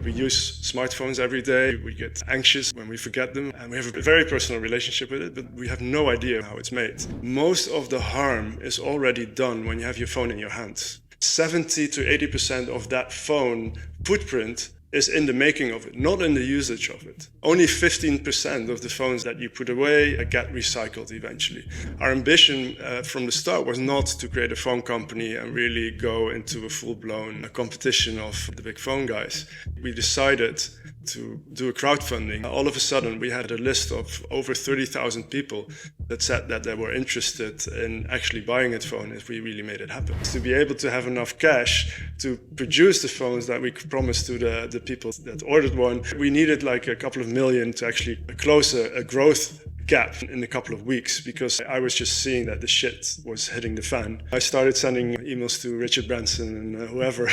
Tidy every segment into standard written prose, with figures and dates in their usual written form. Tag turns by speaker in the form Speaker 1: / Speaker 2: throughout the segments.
Speaker 1: We use smartphones every day. We get anxious when we forget them, and we have a very personal relationship with it, but we have no idea how it's made. Most of the harm is already done when you have your phone in your hands. 70 to 80% of that phone footprint is in the making of it, not in the usage of it. Only 15% of the phones that you put away get recycled eventually. Our ambition from the start was not to create a phone company and really go into a full-blown competition of the big phone guys. We decided to do a crowdfunding. All of a sudden, we had a list of over 30,000 people that said that they were interested in actually buying a phone if we really made it happen. To be able to have enough cash to produce the phones that we promised to the people that ordered one, we needed like a couple of million to actually close a growth gap in a couple of weeks, because I was just seeing that the shit was hitting the fan. I started sending emails to Richard Branson and whoever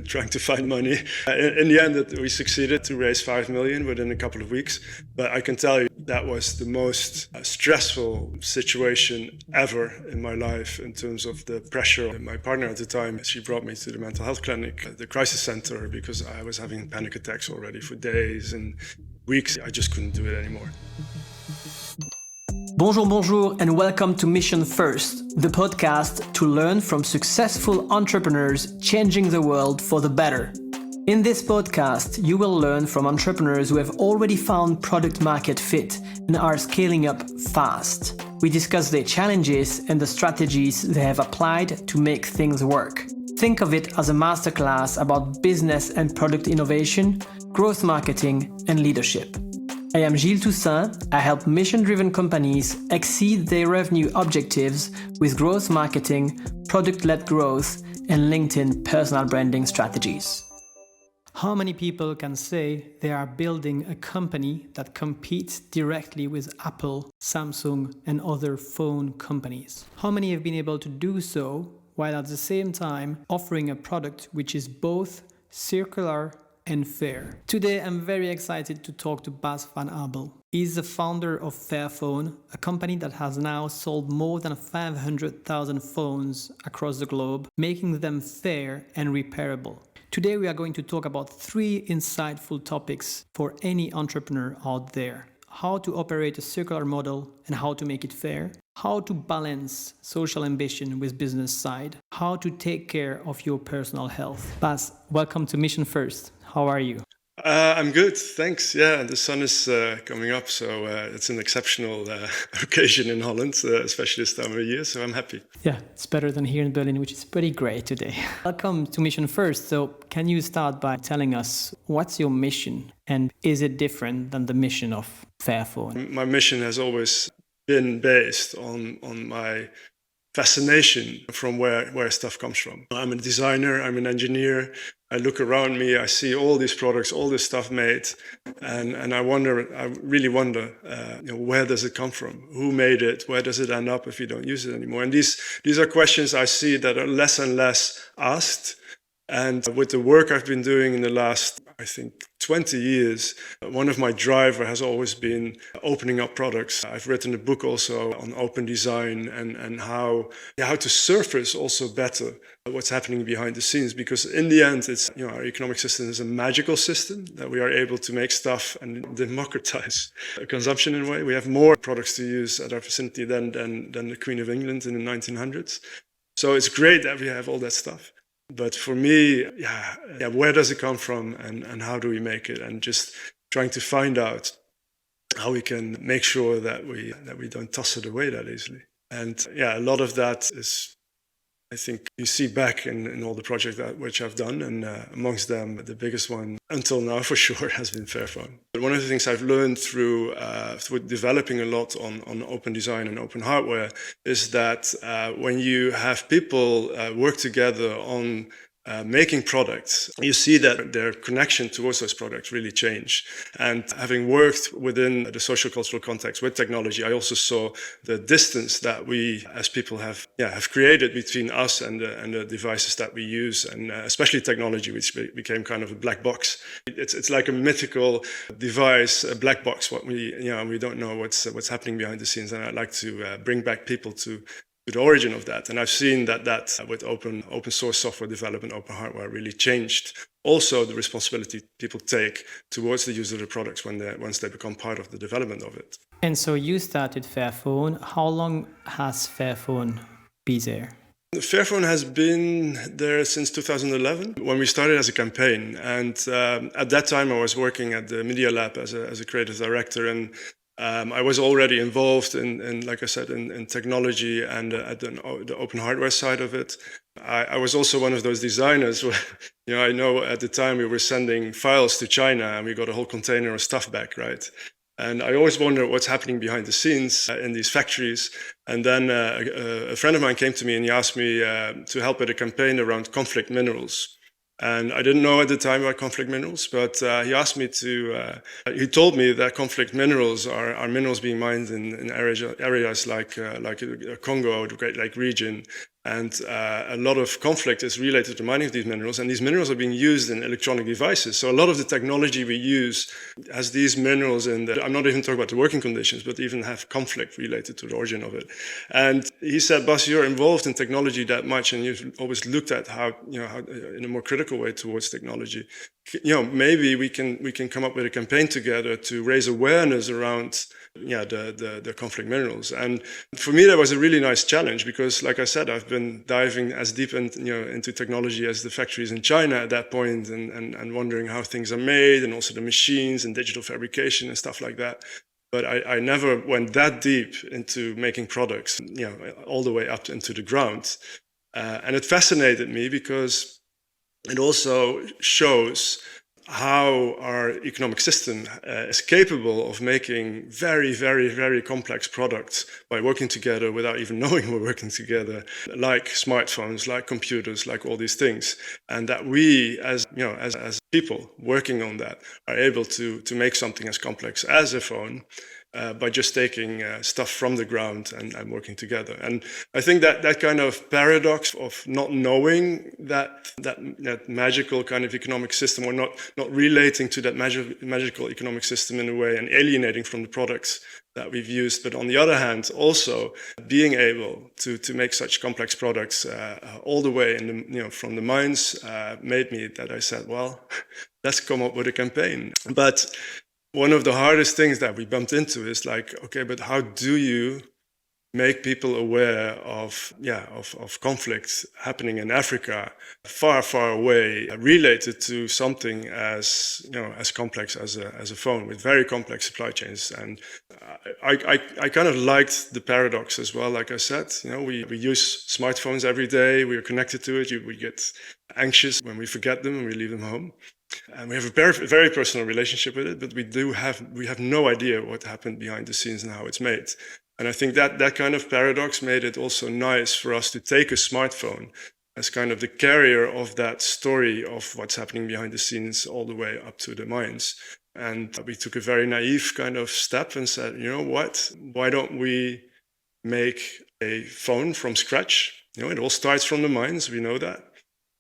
Speaker 1: trying to find money. In the end, we succeeded to raise 5 million within a couple of weeks. But I can tell you that was the most stressful situation ever in my life in terms of the pressure. My partner at the time, she brought me to the mental health clinic, the crisis center, because I was having panic attacks already for days and weeks. I just couldn't do it anymore.
Speaker 2: Bonjour, and welcome to Mission First, the podcast to learn from successful entrepreneurs changing the world for the better. In this podcast, you will learn from entrepreneurs who have already found product market fit and are scaling up fast. We discuss their challenges and the strategies they have applied to make things work. Think of it as a masterclass about business and product innovation, growth marketing, and leadership. I am Gilles Toussaint. I help mission-driven companies exceed their revenue objectives with growth marketing, product-led growth, and LinkedIn personal branding strategies. How many people can say they are building a company that competes directly with Apple, Samsung, and other phone companies? How many have been able to do so while at the same time offering a product which is both circular and fair? Today, I'm very excited to talk to Bas van Abel. He's the founder of Fairphone, a company that has now sold more than 500,000 phones across the globe, making them fair and repairable. Today, we are going to talk about 3 insightful topics for any entrepreneur out there: how to operate a circular model and how to make it fair, how to balance social ambition with business side, how to take care of your personal health. Bas, welcome to Mission First. How are you?
Speaker 1: I'm good, thanks. Yeah, the sun is coming up, so it's an exceptional occasion in Holland, especially this time of year, so I'm happy.
Speaker 2: Yeah, it's better than here in Berlin, which is pretty great today. Welcome to Mission First. So can you start by telling us what's your mission, and is it different than the mission of Fairphone?
Speaker 1: My mission has always been based on my fascination from where stuff comes from. I'm a designer, I'm an engineer. I look around me, I see all these products, all this stuff made, and I really wonder, where does it come from? Who made it? Where does it end up if you don't use it anymore? And these are questions I see that are less and less asked. And with the work I've been doing in the last, I think, 20 years, one of my drivers has always been opening up products. I've written a book also on open design and how to surface also better what's happening behind the scenes. Because in the end, it's our economic system is a magical system that we are able to make stuff and democratize consumption in a way. We have more products to use at our vicinity than the Queen of England in the 1900s. So it's great that we have all that stuff. But for me, where does it come from and how do we make it? And just trying to find out how we can make sure that we don't toss it away that easily. And a lot of that is, I think, you see back in all the projects which I've done, and amongst them, the biggest one until now for sure has been Fairphone. But one of the things I've learned through developing a lot on open design and open hardware is that when you have people work together on making products, you see that their connection towards those products really change. And having worked within the social cultural context with technology, I also saw the distance that we as people have created between us and the devices that we use, and especially technology, which became kind of a black box. It's like a mythical device, a black box. What we don't know what's happening behind the scenes, and I'd like to bring back people to the origin of that. And I've seen that with open source software development, open hardware really changed also the responsibility people take towards the use of the products once they become part of the development of it.
Speaker 2: And so you started Fairphone. How long has Fairphone been there?
Speaker 1: Fairphone has been there since 2011 when we started as a campaign. And at that time, I was working at the Media Lab as a creative director. And I was already involved in like I said, in technology and at the open hardware side of it. I was also one of those designers where, I know at the time we were sending files to China and we got a whole container of stuff back, right? And I always wonder what's happening behind the scenes in these factories. And then a friend of mine came to me and he asked me to help with a campaign around conflict minerals. And I didn't know at the time about conflict minerals, but he asked me he told me that conflict minerals are minerals being mined in areas like Congo, the Great Lake region. And a lot of conflict is related to mining of these minerals, and these minerals are being used in electronic devices. So a lot of the technology we use has these minerals in there. I'm not even talking about the working conditions, but even have conflict related to the origin of it. And he said, Bas, you're involved in technology that much, and you've always looked at how in a more critical way towards technology. Maybe we can come up with a campaign together to raise awareness around the conflict minerals. And for me, that was a really nice challenge because, like I said, I've been diving as deep into technology as the factories in China at that point, and wondering how things are made, and also the machines and digital fabrication and stuff like that. But I never went that deep into making products, all the way up into the ground. And it fascinated me because it also shows how our economic system is capable of making very, very, very complex products by working together without even knowing we're working together, like smartphones, like computers, like all these things. And that we, as people working on that, are able to make something as complex as a phone by just taking stuff from the ground and working together. And I think that kind of paradox of not knowing that magical kind of economic system, or not relating to that magical economic system in a way, and alienating from the products that we've used, but on the other hand, also being able to make such complex products all the way from the mines made me that I said, well, let's come up with a campaign. But one of the hardest things that we bumped into is like, okay, but how do you make people aware of conflicts happening in Africa, far, far away, related to something as complex as a phone with very complex supply chains? And I kind of liked the paradox as well. Like I said, we use smartphones every day. We are connected to it. We get anxious when we forget them and we leave them home. And we have a very, very personal relationship with it, but we have no idea what happened behind the scenes and how it's made. And I think that kind of paradox made it also nice for us to take a smartphone as kind of the carrier of that story of what's happening behind the scenes all the way up to the mines. And we took a very naive kind of step and said, you know what, why don't we make a phone from scratch? It all starts from the mines, we know that.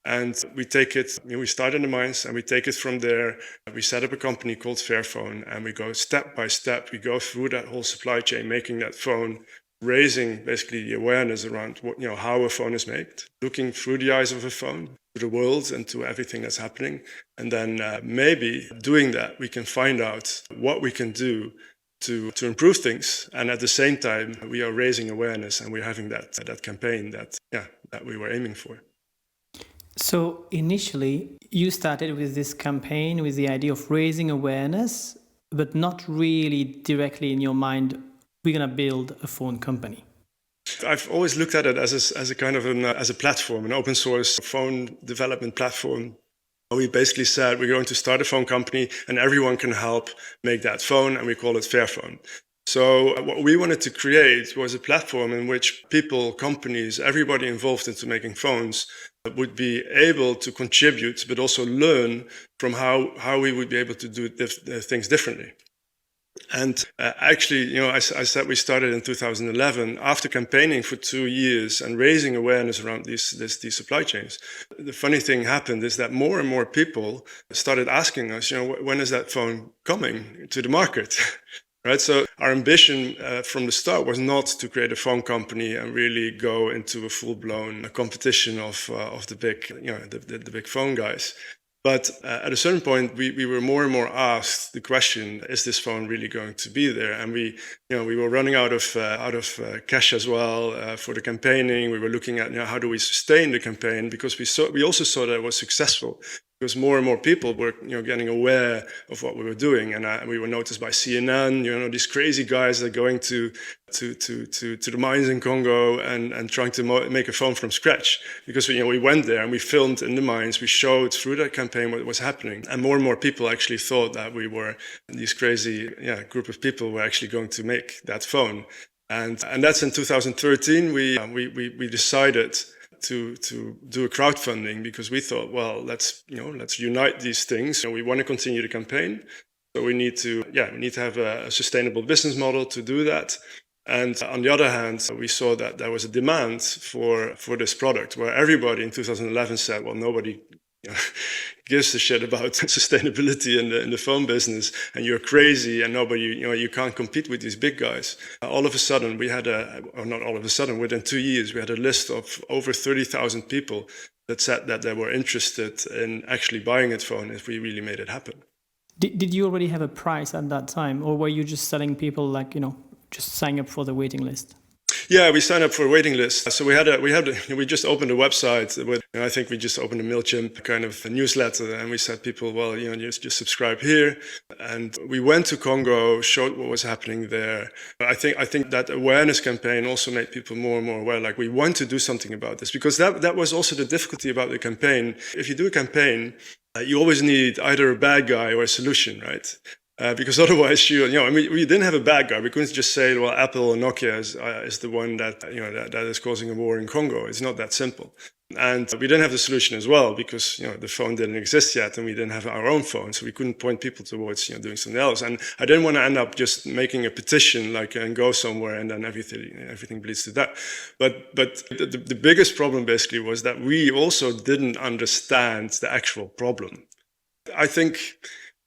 Speaker 1: And we take it, we start in the mines and we take it from there. We set up a company called Fairphone and we go step by step. We go through that whole supply chain, making that phone, raising basically the awareness around how a phone is made, looking through the eyes of a phone to the world and to everything that's happening. And then maybe doing that, we can find out what we can do to improve things. And at the same time, we are raising awareness and we're having that campaign that we were aiming for.
Speaker 2: So initially, you started with this campaign with the idea of raising awareness, but not really directly in your mind, we're going to build a phone company.
Speaker 1: I've always looked at it as a kind of as a platform, an open source phone development platform. We basically said we're going to start a phone company and everyone can help make that phone, and we call it Fairphone. So what we wanted to create was a platform in which people, companies, everybody involved into making phones would be able to contribute, but also learn from how we would be able to do things differently. And actually, I said we started in 2011 after campaigning for 2 years and raising awareness around these supply chains. The funny thing happened is that more and more people started asking us, when is that phone coming to the market? Right, so our ambition from the start was not to create a phone company and really go into a full-blown competition of the big, the big phone guys. But at a certain point, we were more and more asked the question: is this phone really going to be there? And we were running out of cash as well for the campaigning. We were looking at how do we sustain the campaign, because we also saw that it was successful. Because more and more people were, getting aware of what we were doing, and we were noticed by CNN. These crazy guys that are going to the mines in Congo and trying to make a phone from scratch. Because we went there and we filmed in the mines. We showed through that campaign what was happening, and more people actually thought that we were these crazy group of people were actually going to make that phone. And that's in 2013. We decided to do a crowdfunding, because we thought, well, let's unite these things. We want to continue the campaign, so we need to have a sustainable business model to do that. And on the other hand, we saw that there was a demand for this product, where everybody in 2011 said, well, nobody gives a shit about sustainability in the phone business, and you're crazy, and nobody, you can't compete with these big guys. All of a sudden, we had not all of a sudden, within 2 years, we had a list of over 30,000 people that said that they were interested in actually buying a phone if we really made it happen.
Speaker 2: Did you already have a price at that time, or were you just telling people just sign up for the waiting list?
Speaker 1: Yeah, we signed up for a waiting list. So we just opened a website with, I think we just opened a MailChimp kind of a newsletter, and we said people, well, just subscribe here. And we went to Congo, showed what was happening there. I think that awareness campaign also made people more and more aware, like, we want to do something about this, because that was also the difficulty about the campaign. If you do a campaign, you always need either a bad guy or a solution, right? Because otherwise, we didn't have a bad guy. We couldn't just say, well, Apple or Nokia is the one that is causing a war in Congo. It's not that simple. And we didn't have the solution as well, because the phone didn't exist yet, and we didn't have our own phone, so we couldn't point people towards doing something else. And I didn't want to end up just making a petition and go somewhere, and then everything bleeds to that. But the biggest problem basically was that we also didn't understand the actual problem. I think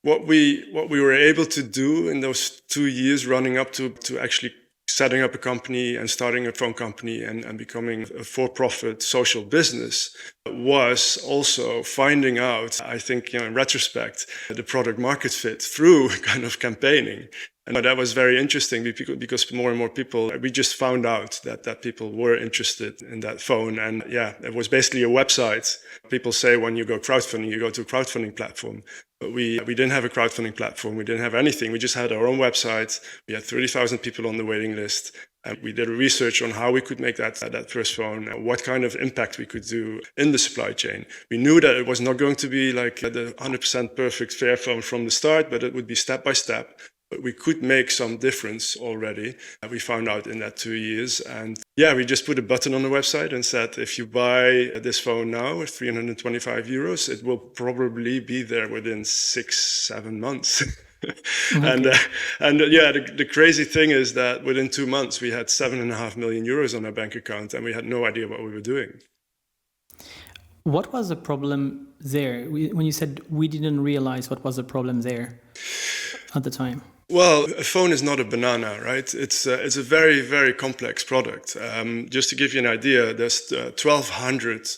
Speaker 1: what we were able to do in those 2 years running up to actually setting up a company and starting a phone company and becoming a for-profit social business was also finding out, I think, in retrospect, the product market fit through kind of campaigning. And that was very interesting, because more and more people, we just found out that people were interested in that phone. And it was basically a website. People say when you go crowdfunding, you go to a crowdfunding platform. But we didn't have a crowdfunding platform. We didn't have anything. We just had our own website. We had 30,000 people on the waiting list. And we did research on how we could make that first phone, what kind of impact we could do in the supply chain. We knew that it was not going to be like the 100% perfect Fairphone from the start, but it would be step by step. But we could make some difference already. We found out in that 2 years. And we just put a button on the website and said, if you buy this phone now at 325 euros, it will probably be there within 6-7 months. Okay. And the crazy thing is that within 2 months, we had 7.5 million euros on our bank account, and we had no idea what we were doing.
Speaker 2: What was the problem there? When you said we didn't realize, what was the problem there at the time?
Speaker 1: Well, a phone is not a banana, right? It's a very, very complex product. Just to give you an idea, there's 1,200,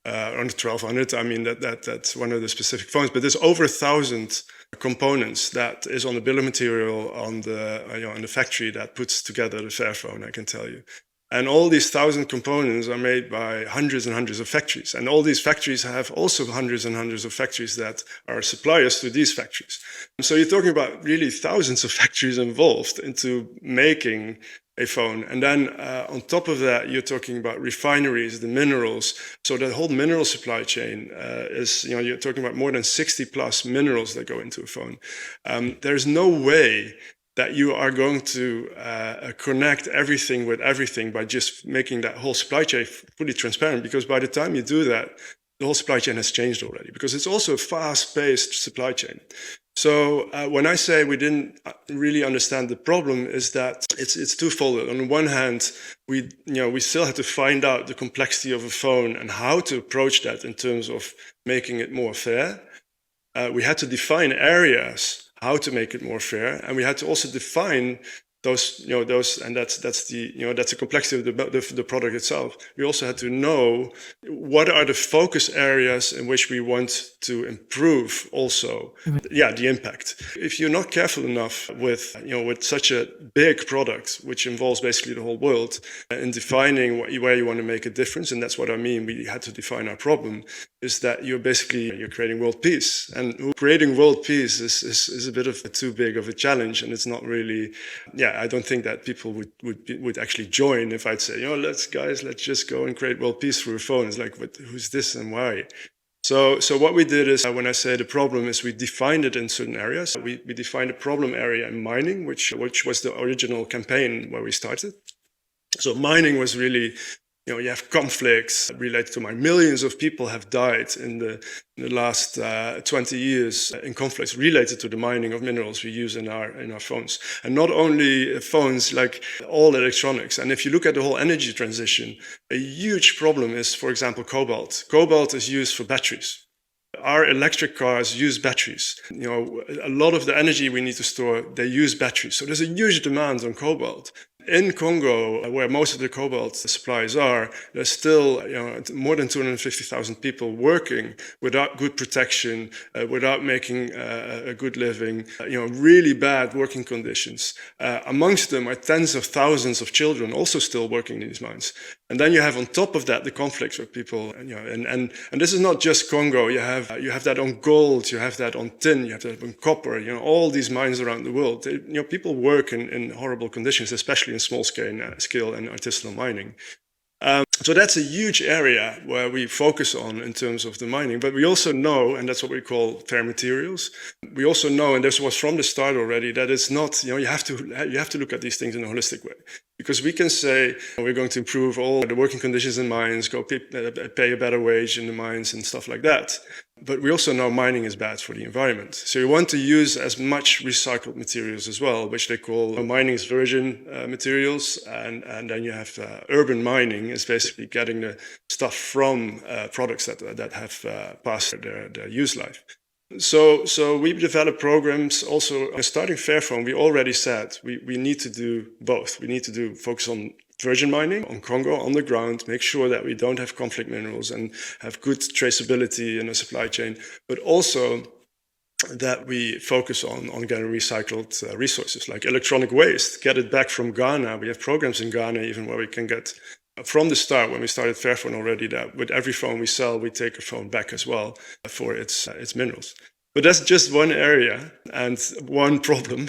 Speaker 1: around 1,200. I mean, that's one of the specific phones, but there's over 1,000 components that is on the bill of material on the factory that puts together the Fairphone, I can tell you. And all these 1,000 components are made by hundreds and hundreds of factories. And all these factories have also hundreds and hundreds of factories that are suppliers to these factories. So you're talking about really thousands of factories involved into making a phone. And then on top of that, you're talking about refineries, the minerals. So the whole mineral supply chain is, you're talking about more than 60 plus minerals that go into a phone. There's no way that you are going to connect everything with everything by just making that whole supply chain fully transparent, because by the time you do that, the whole supply chain has changed already, because it's also a fast-paced supply chain. So when I say we didn't really understand the problem, is that it's twofold. On the one hand, we still had to find out the complexity of a phone and how to approach that in terms of making it more fair. We had to define areas how to make it more fair, and we had to also define and that's the complexity of the product itself. We also had to know what are the focus areas in which we want to improve also, the impact. If you're not careful enough with such a big product, which involves basically the whole world, in defining where you want to make a difference, and that's what I mean, we had to define our problem, is that you're creating world peace. And creating world peace is a bit of too big of a challenge, and it's not really, I don't think that people would actually join if I'd say, let's just go and create world peace through a phone. It's like, who's this and why? So what we did is, when I say the problem, is we defined it in certain areas. We defined a problem area in mining, which was the original campaign where we started. So mining was really, you have conflicts related to mining. Millions of people have died in the last 20 years in conflicts related to the mining of minerals we use in our phones. And not only phones, like all electronics. And if you look at the whole energy transition, a huge problem is, for example, cobalt. Cobalt is used for batteries. Our electric cars use batteries. A lot of the energy we need to store, they use batteries. So there's a huge demand on cobalt. In Congo, where most of the cobalt supplies are, there's still more than 250,000 people working without good protection, without making a good living, really bad working conditions. Amongst them are tens of thousands of children also still working in these mines. And then you have on top of that the conflicts with people, and this is not just Congo. You have that on gold, you have that on tin, you have that on copper. All these mines around the world. People work in horrible conditions, especially in small scale and artisanal mining. So that's a huge area where we focus on in terms of the mining. But we also know, and that's what we call fair materials. We also know, and this was from the start already, that it's not, you have to look at these things in a holistic way. Because we can say we're going to improve all the working conditions in mines, go pay a better wage in the mines and stuff like that. But we also know mining is bad for the environment. So you want to use as much recycled materials as well, which they call mining's virgin materials. And then you have urban mining is basically getting the stuff from products that have passed their use life. So we developed programs also. Starting Fairphone, we already said we need to do both. We need to focus on virgin mining on Congo on the ground, make sure that we don't have conflict minerals and have good traceability in the supply chain, but also that we focus on getting recycled resources like electronic waste, get it back from Ghana. We have programs in Ghana even where we can get, from the start, when we started Fairphone already, that with every phone we sell, we take a phone back as well for its minerals. But that's just one area and one problem,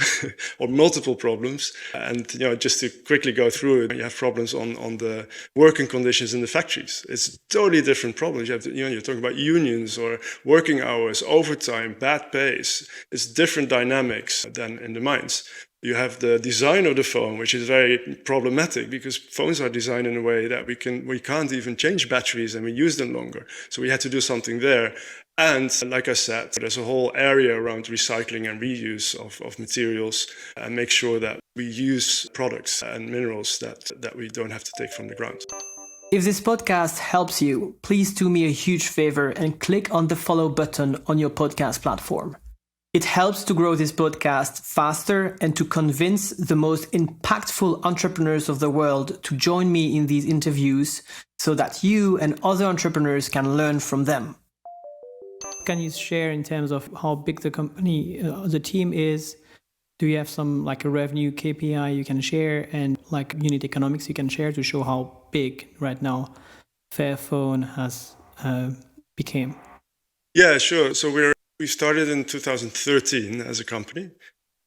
Speaker 1: or multiple problems. And just to quickly go through it, you have problems on the working conditions in the factories. It's totally different problems. You have to, you're talking about unions or working hours, overtime, bad pace. It's different dynamics than in the mines. You have the design of the phone, which is very problematic because phones are designed in a way that we can't even change batteries and we use them longer. So we had to do something there. And like I said, there's a whole area around recycling and reuse of materials and make sure that we use products and minerals that we don't have to take from the ground.
Speaker 2: If this podcast helps you, please do me a huge favor and click on the follow button on your podcast platform. It helps to grow this podcast faster and to convince the most impactful entrepreneurs of the world to join me in these interviews so that you and other entrepreneurs can learn from them. Can you share in terms of how big the company, the team is? Do you have some like a revenue KPI you can share and like unit economics you can share to show how big right now Fairphone has became?
Speaker 1: Yeah, sure. So we started in 2013 as a company.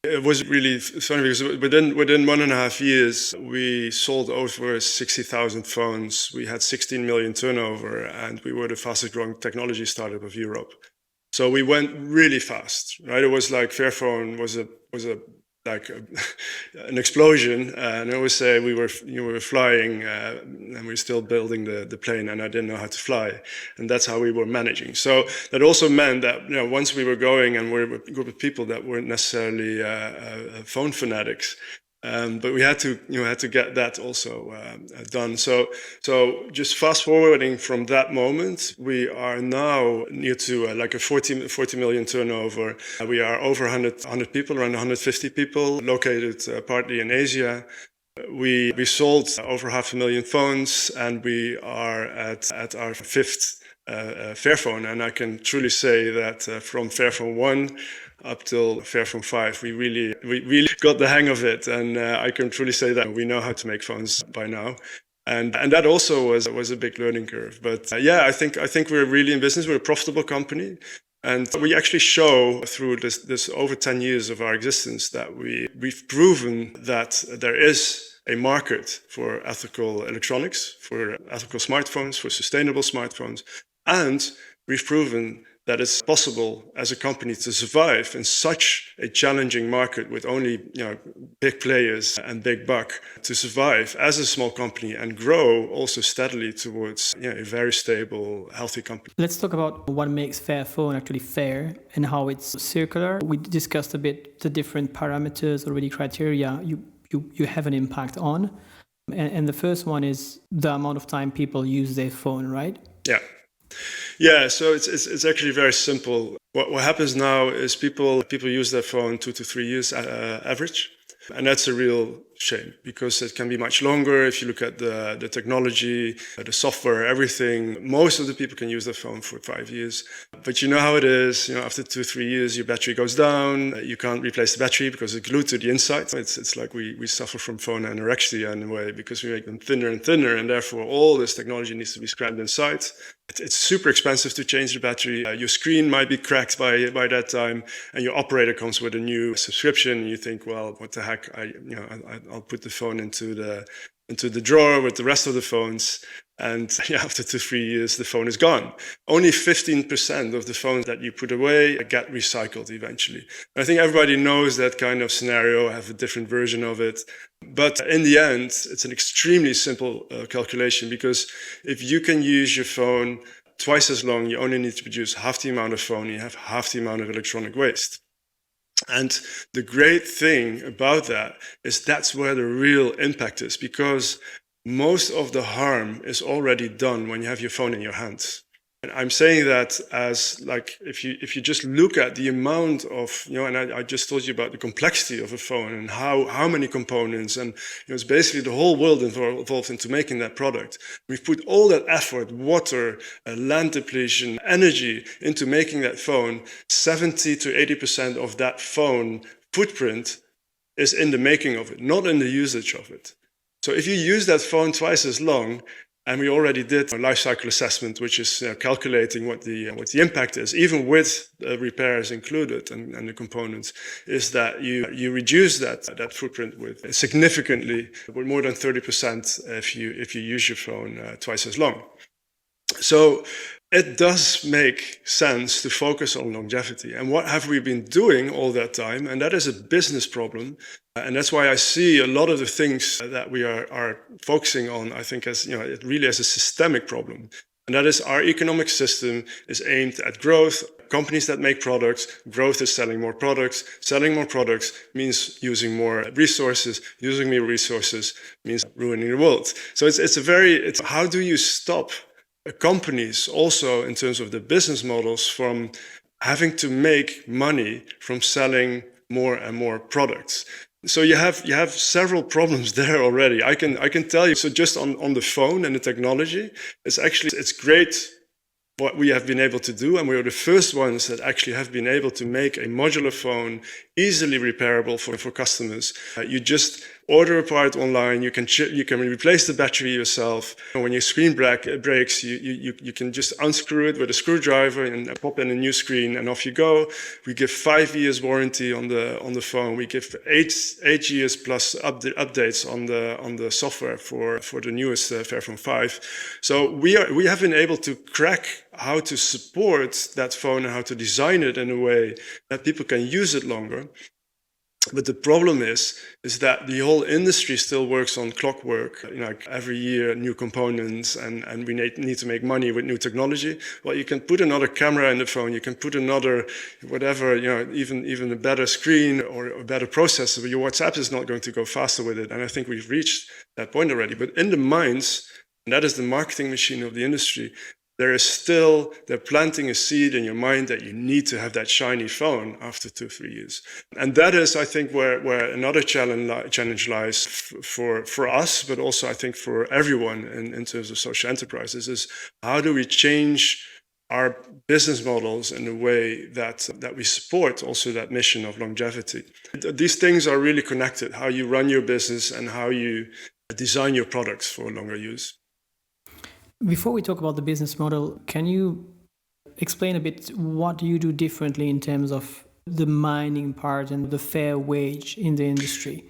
Speaker 1: It was really funny because within 1.5 years, we sold over 60,000 phones. We had 16 million turnover, and we were the fastest growing technology startup of Europe. So we went really fast, right? It was like Fairphone was an explosion. And I always say we were flying and we were still building the plane, and I didn't know how to fly, and that's how we were managing. So that also meant that once we were going and we were a group of people that weren't necessarily phone fanatics, But we had to get that also done. So just fast forwarding from that moment, we are now near to like a 40 million turnover. We are over 100 people, around 150 people, located partly in Asia. We sold over 500,000 phones, and we are at our fifth Fairphone. And I can truly say that from Fairphone 1 up till Fairphone 5, we really got the hang of it. And I can truly say that we know how to make phones by now. And that also was a big learning curve. But I think we're really in business. We're a profitable company. And we actually show through this over 10 years of our existence that we've proven that there is a market for ethical electronics, for ethical smartphones, for sustainable smartphones. And we've proven that it's possible as a company to survive in such a challenging market with only big players and big buck, to survive as a small company and grow also steadily towards a very stable, healthy company.
Speaker 2: Let's talk about what makes Fairphone actually fair and how it's circular. We discussed a bit the different parameters, already criteria you have an impact on. And the first one is the amount of time people use their phone, right?
Speaker 1: Yeah, so it's actually very simple. What happens now is people use their phone 2 to 3 years average, and that's a real shame because it can be much longer. If you look at the technology, the software, everything, most of the people can use their phone for 5 years. But you know how it is. After 2 or 3 years, your battery goes down. You can't replace the battery because it's glued to the inside. It's like we suffer from phone anorexia in a way because we make them thinner and thinner, and therefore all this technology needs to be scrammed inside. It's super expensive to change the battery. Your screen might be cracked by that time, and your operator comes with a new subscription. And you think, well, what the heck? I'll put the phone into the drawer with the rest of the phones. And after 2 or 3 years, the phone is gone. Only 15% of the phones that you put away get recycled eventually. And I think everybody knows that kind of scenario. I have a different version of it. But in the end, it's an extremely simple calculation, because if you can use your phone twice as long, you only need to produce half the amount of phone, you have half the amount of electronic waste. And the great thing about that is that's where the real impact is, because most of the harm is already done when you have your phone in your hands. And I'm saying that as like, if you just look at the amount of, and I just told you about the complexity of a phone and how many components, and it's basically the whole world involved into making that product. We've put all that effort, water, land depletion, energy into making that phone. 70 to 80% of that phone footprint is in the making of it, not in the usage of it. So if you use that phone twice as long, and we already did a life cycle assessment, which is calculating what the impact is, even with repairs included and the components, is that you reduce that footprint with significantly, with more than 30% if you use your phone twice as long. So it does make sense to focus on longevity. And what have we been doing all that time? And that is a business problem. And that's why I see a lot of the things that we are focusing on, I think, as it really as a systemic problem. And that is, our economic system is aimed at growth. Companies that make products, growth is selling more products. Selling more products means using more resources. Using more resources means ruining the world. So it's how do you stop companies also in terms of the business models from having to make money from selling more and more products? So you have several problems there already. I can tell you. So just on the phone and the technology, it's great what we have been able to do, and we are the first ones that actually have been able to make a modular phone easily repairable for customers. You just order a part online. You can replace the battery yourself. When your screen breaks, you can just unscrew it with a screwdriver and pop in a new screen, and off you go. We give 5 years warranty on the phone. We give 8 years plus updates on the software for the newest Fairphone 5. So we have been able to crack how to support that phone and how to design it in a way that people can use it longer. But the problem is that the whole industry still works on clockwork. Like every year, new components, and we need to make money with new technology. Well, you can put another camera in the phone, you can put another whatever, even a better screen or a better processor. But your WhatsApp is not going to go faster with it. And I think we've reached that point already. But in the minds, and that is the marketing machine of the industry, they're planting a seed in your mind that you need to have that shiny phone after 2-3 years. And that is, I think, where another challenge lies for us, but also I think for everyone in terms of social enterprises, is how do we change our business models in a way that we support also that mission of longevity. These things are really connected, how you run your business and how you design your products for longer use.
Speaker 2: Before we talk about the business model, can you explain a bit what you do differently in terms of the mining part and the fair wage in the industry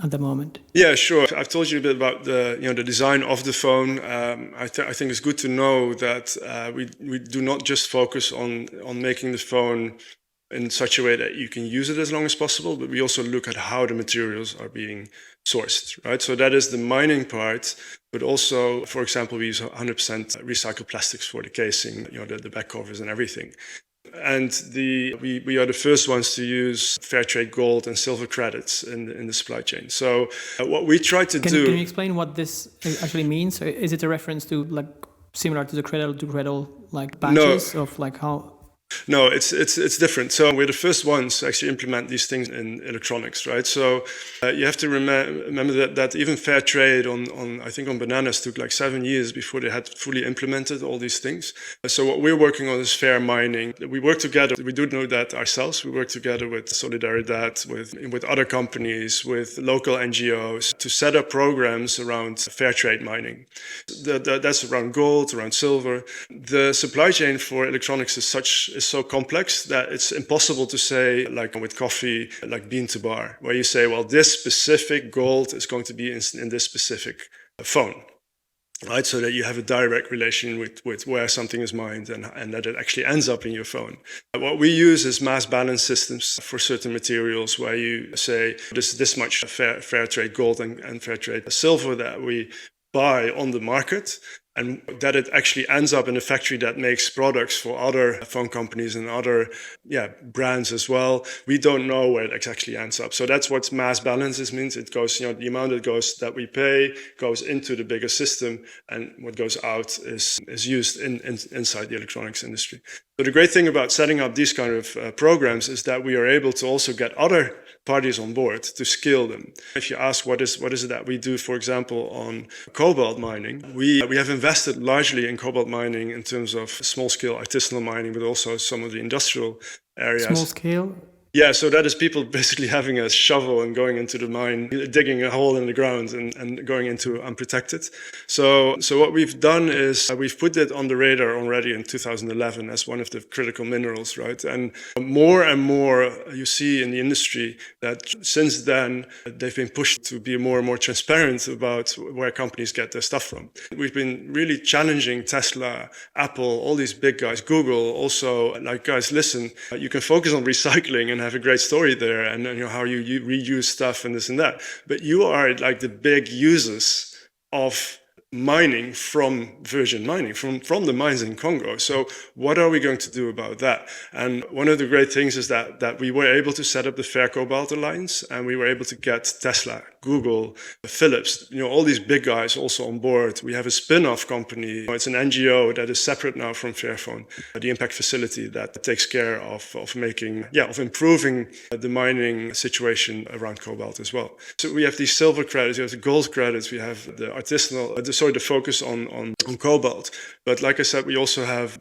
Speaker 2: at the moment?
Speaker 1: Yeah, sure. I've told you a bit about the design of the phone. I think it's good to know that we do not just focus on making the phone in such a way that you can use it as long as possible, but we also look at how the materials are being sourced, right? So that is the mining part, but also, for example, we use 100% recycled plastics for the casing, the back covers and everything. And we are the first ones to use fair trade gold and silver credits in the supply chain. So what we try to do...
Speaker 2: Can you explain what this actually means? Is it a reference to similar to the cradle to cradle badges of how...
Speaker 1: No, it's different. So we're the first ones to actually implement these things in electronics, right? So you have to remember that even fair trade on I think on bananas took 7 years before they had fully implemented all these things. So what we're working on is fair mining. We work together. We do know that ourselves. We work together with Solidaridad, with other companies, with local NGOs to set up programs around fair trade mining. That's around gold, around silver. The supply chain for electronics is so complex that it's impossible to say, like with coffee, like bean to bar, where you say, well, this specific gold is going to be in this specific phone, right? So that you have a direct relation with where something is mined and that it actually ends up in your phone. What we use is mass balance systems for certain materials where you say, this much fair trade gold and fair trade silver that we buy on the market, and that it actually ends up in a factory that makes products for other phone companies and other brands as well. We don't know where it actually ends up. So that's what mass balances means. It goes, the amount that we pay goes into the bigger system, and what goes out is used inside the electronics industry. So the great thing about setting up these kind of programs is that we are able to also get other parties on board to scale them. If you ask what is it that we do, for example, on cobalt mining, we have invested largely in cobalt mining in terms of small-scale artisanal mining, but also some of the industrial areas.
Speaker 2: Small scale?
Speaker 1: Yeah, so that is people basically having a shovel and going into the mine, digging a hole in the ground and going into unprotected. So what we've done is we've put it on the radar already in 2011 as one of the critical minerals, right? And more you see in the industry that since then they've been pushed to be more and more transparent about where companies get their stuff from. We've been really challenging Tesla, Apple, all these big guys, Google, also guys, listen, you can focus on recycling and have a great story there, and how you reuse stuff and this and that. But you are the big users of mining from virgin mining, from the mines in Congo. So what are we going to do about that? And one of the great things is that we were able to set up the Fair Cobalt Alliance, and we were able to get Tesla, Google, Philips, all these big guys also on board. We have a spin-off company. It's an NGO that is separate now from Fairphone, the Impact Facility that takes care of improving the mining situation around cobalt as well. So we have these silver credits, we have the gold credits, we have the artisanal, the focus on cobalt. But like I said, we use 100%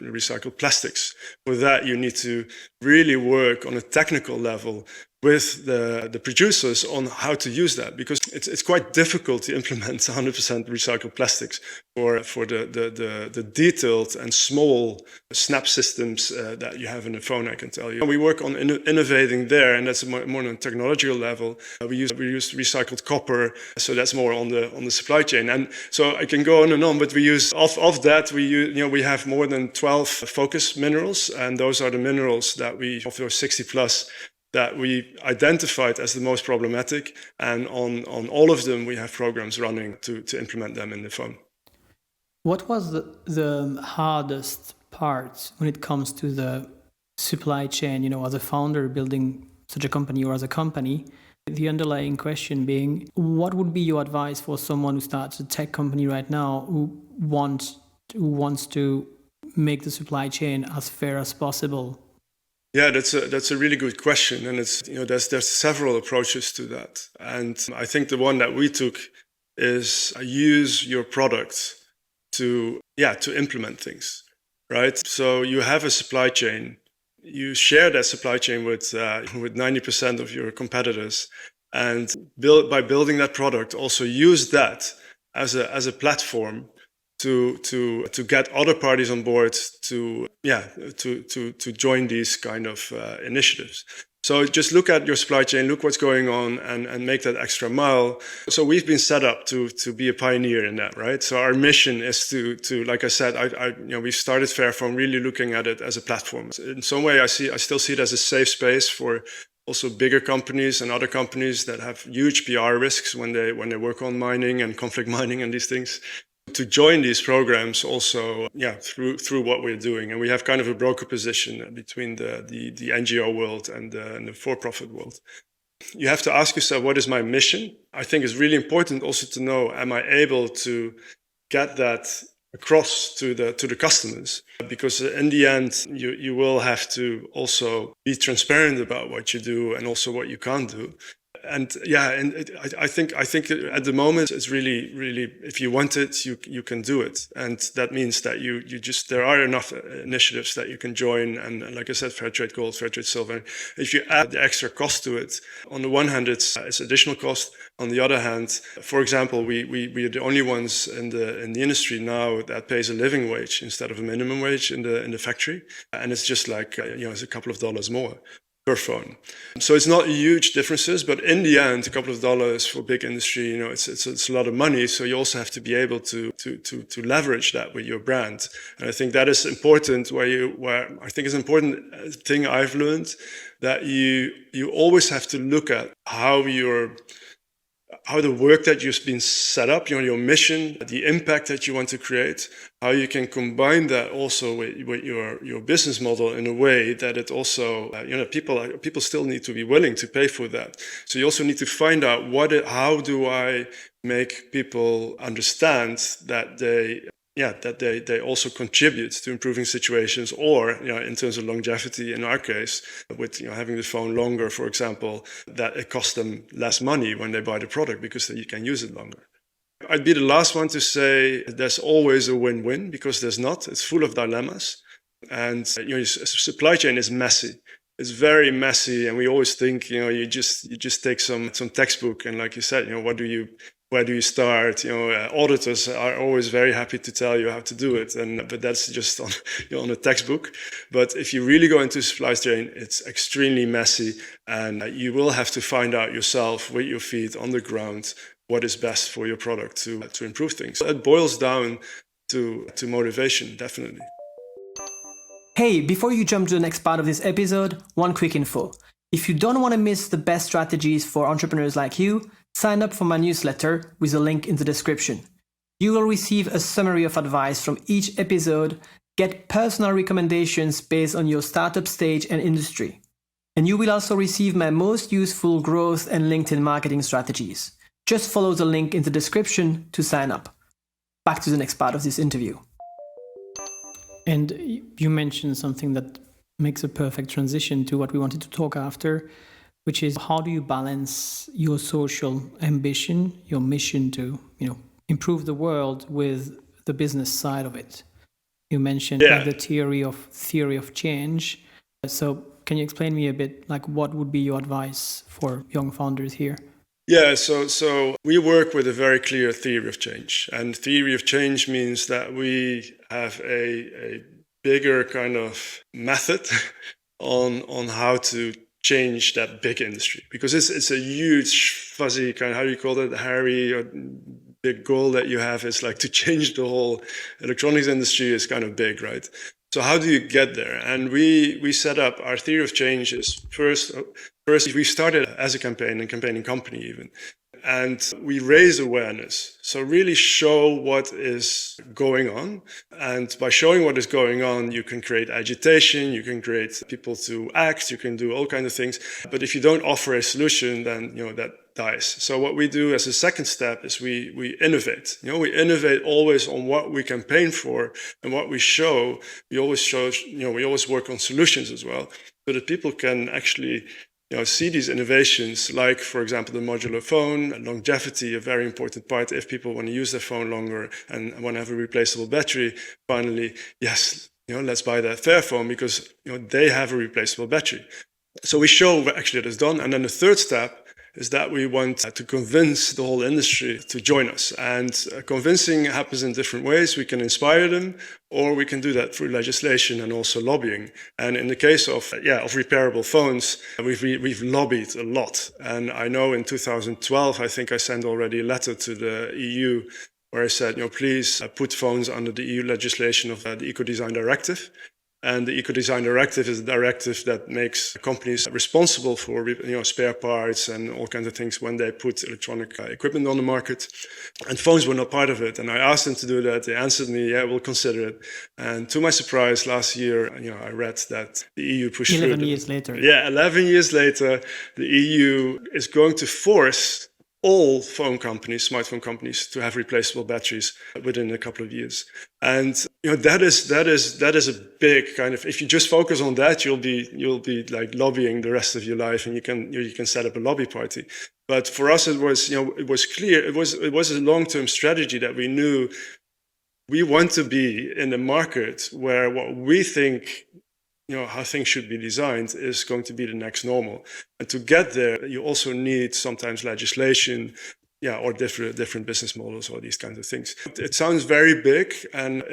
Speaker 1: recycled plastics. For that, you need to really work on a technical level with the producers on how to use that, because it's quite difficult to implement 100% recycled plastics for the detailed and small snap systems that you have in a phone, I can tell you. We work on innovating there, and that's more on a technological level. We use recycled copper, so that's more on the supply chain. And so I can go on and on, but we use of that we have more than 12 focus minerals, and those are the minerals that of those 60 plus that we identified as the most problematic. And on all of them, we have programs running to implement them in the phone.
Speaker 2: What was the hardest part when it comes to the supply chain, as a founder building such a company or as a company? The underlying question being, what would be your advice for someone who starts a tech company right now who wants to make the supply chain as fair as possible?
Speaker 1: Yeah, that's a really good question, and it's there's several approaches to that, and I think the one that we took is use your product to implement things, right? So you have a supply chain, you share that supply chain with 90% of your competitors, and by building that product, also use that as a platform to get other parties on board to join these kind of initiatives. So just look at your supply chain, look what's going on, and make that extra mile. So we've been set up to be a pioneer in that, right? So our mission is to like I said, we started Fairphone really looking at it as a platform. In some way, I still see it as a safe space for also bigger companies and other companies that have huge PR risks when they work on mining and conflict mining and these things, to join these programs also through what we're doing. And we have kind of a broker position between the NGO world and the for-profit world. You have to ask yourself, what is my mission? I think it's really important also to know, am I able to get that across to the customers? Because in the end, you will have to also be transparent about what you do and also what you can't do. And I think at the moment it's really, really, if you want it, you can do it, and that means that you just, there are enough initiatives that you can join, and like I said, Fairtrade Gold, Fairtrade Silver. If you add the extra cost to it, on the one hand it's additional cost. On the other hand, for example, we are the only ones in the industry now that pays a living wage instead of a minimum wage in the factory, and it's just like it's a couple of dollars more per phone. So it's not huge differences, but in the end, a couple of dollars for big industry, it's a lot of money. So you also have to be able to leverage that with your brand. And I think that is important. Where I think it's an important thing I've learned, that you always have to look at how the work that you've been set up, your mission, the impact that you want to create, how you can combine that also with your business model in a way that it also, people still need to be willing to pay for that. So you also need to find out how do I make people understand that they also contribute to improving situations, or in terms of longevity, in our case, with having the phone longer, for example, that it costs them less money when they buy the product because you can use it longer. I'd be the last one to say there's always a win-win, because there's not. It's full of dilemmas, and supply chain is messy. It's very messy, and we always think you just take some textbook, and like you said, where do you start? Auditors are always very happy to tell you how to do it, but that's just on a textbook. But if you really go into supply chain, it's extremely messy, and you will have to find out yourself with your feet on the ground what is best for your product to improve things. It boils down to motivation, definitely.
Speaker 2: Hey, before you jump to the next part of this episode, one quick info. If you don't want to miss the best strategies for entrepreneurs like you, sign up for my newsletter with a link in the description. You will receive a summary of advice from each episode, get personal recommendations based on your startup stage and industry. And you will also receive my most useful growth and LinkedIn marketing strategies. Just follow the link in the description to sign up. Back to the next part of this interview. And you mentioned something that makes a perfect transition to what we wanted to talk after, which is, how do you balance your social ambition, your mission to, improve the world, with the business side of it? You mentioned the theory of change. So can you explain me a bit, what would be your advice for young founders here?
Speaker 1: Yeah, so we work with a very clear theory of change. And theory of change means that we have a bigger kind of method on how to change that big industry. Because it's a huge, fuzzy kind of, how do you call it, hairy or big goal that you have. Is like to change the whole electronics industry is kind of big, right? So how do you get there? And we set up our theory of change is, first, First, we started as a campaign and campaigning company even. And we raise awareness. So really show what is going on. And by showing what is going on, you can create agitation, you can create people to act, you can do all kinds of things. But if you don't offer a solution, then that dies. So what we do as a second step is we innovate. We innovate always on what we campaign for and what we show. We always work on solutions as well, so that people can actually see these innovations, like, for example, the modular phone, and longevity, a very important part. If people want to use their phone longer and want to have a replaceable battery, finally, yes, let's buy that Fairphone because they have a replaceable battery. So we show actually that it's done. And then the third step is that we want to convince the whole industry to join us. And convincing happens in different ways. We can inspire them, or we can do that through legislation and also lobbying. And in the case of repairable phones, we've lobbied a lot. And I know in 2012, I think I sent already a letter to the EU where I said, please put phones under the EU legislation of the Eco-Design Directive. And the Eco-Design Directive is a directive that makes companies responsible for spare parts and all kinds of things when they put electronic equipment on the market. And phones were not part of it. And I asked them to do that. They answered me, yeah, we'll consider it. And to my surprise, last year, I read that the EU pushed
Speaker 2: 11 years later.
Speaker 1: Yeah, 11 years later, the EU is going to force all smartphone companies, to have replaceable batteries within a couple of years. And that is a big kind of, if you just focus on that, you'll be like lobbying the rest of your life, and you can set up a lobby party. But for us, it was clear, it was a long-term strategy that we knew we want to be in a market where what we think how things should be designed is going to be the next normal. And to get there, you also need sometimes legislation, or different business models, or these kinds of things. It sounds very big, and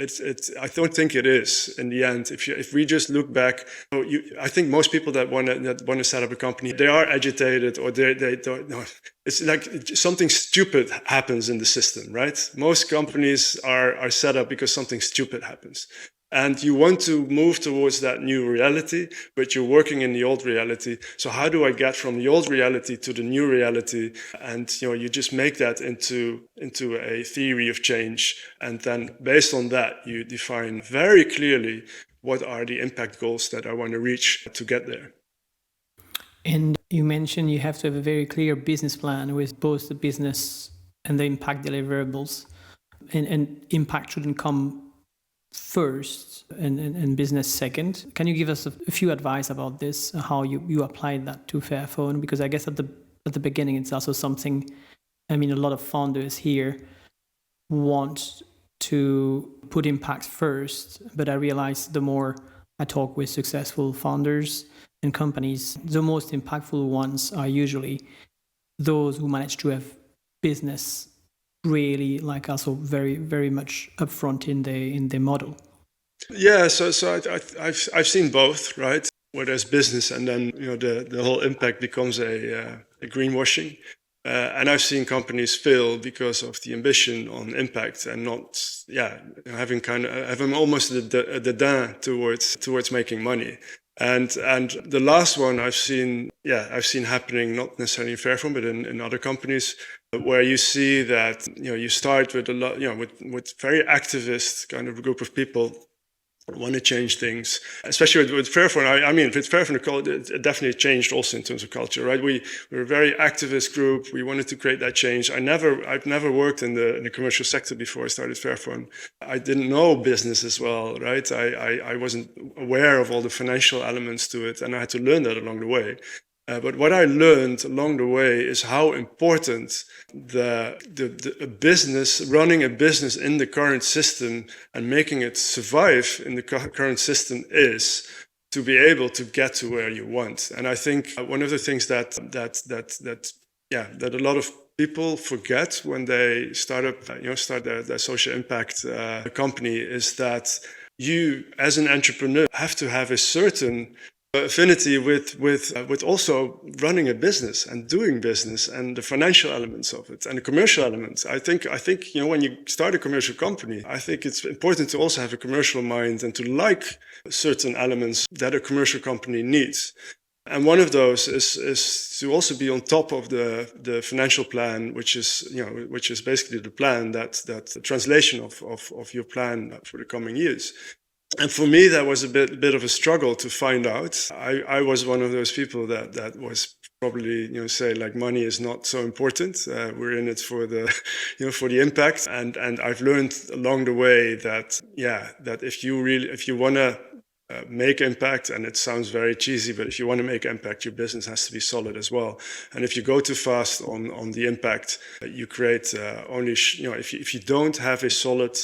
Speaker 1: I don't think it is in the end. If we just look back, I think most people that want to set up a company, they are agitated, or they don't know. It's like something stupid happens in the system, right? Most companies are set up because something stupid happens. And you want to move towards that new reality, but you're working in the old reality. So how do I get from the old reality to the new reality? And you just make that into a theory of change. And then based on that, you define very clearly what are the impact goals that I want to reach to get there.
Speaker 2: And you mentioned you have to have a very clear business plan with both the business and the impact deliverables. And impact shouldn't come first and business second. Can you give us a few advice about this, how you applied that to Fairphone? Because I guess at the beginning, it's also something, a lot of founders here want to put impact first, but I realize the more I talk with successful founders and companies, the most impactful ones are usually those who manage to have business really also very, very much upfront in the model.
Speaker 1: Yeah, so I've seen both, right? Where there's business, and then the whole impact becomes a greenwashing. And I've seen companies fail because of the ambition on impact and not having almost a dédain towards making money. And the last one I've seen happening, not necessarily in Fairphone, but in other companies, where you see that you start with a lot, with very activist kind of a group of people who want to change things, especially with Fairphone. With Fairphone, it definitely changed also in terms of culture, right? We're a very activist group. We wanted to create that change. I've never worked in the commercial sector before I started Fairphone. I didn't know business as well, right? I wasn't aware of all the financial elements to it, and I had to learn that along the way. But what I learned along the way is how important running a business in the current system and making it survive in the current system is, to be able to get to where you want. And I think one of the things that a lot of people forget when they start their social impact company is that you, as an entrepreneur, have to have a certain affinity with also running a business and doing business and the financial elements of it and the commercial elements. I think when you start a commercial company, I think it's important to also have a commercial mind and to like certain elements that a commercial company needs. And one of those is to also be on top of the financial plan, which is basically the plan that the translation of your plan for the coming years. And for me, that was a bit of a struggle to find out. I was one of those people that was probably, say like money is not so important. We're in it for the, for the impact. And I've learned along the way that, that if you want to make impact, and it sounds very cheesy, but if you want to make impact, your business has to be solid as well. And if you go too fast on the impact, you create only, if you don't have a solid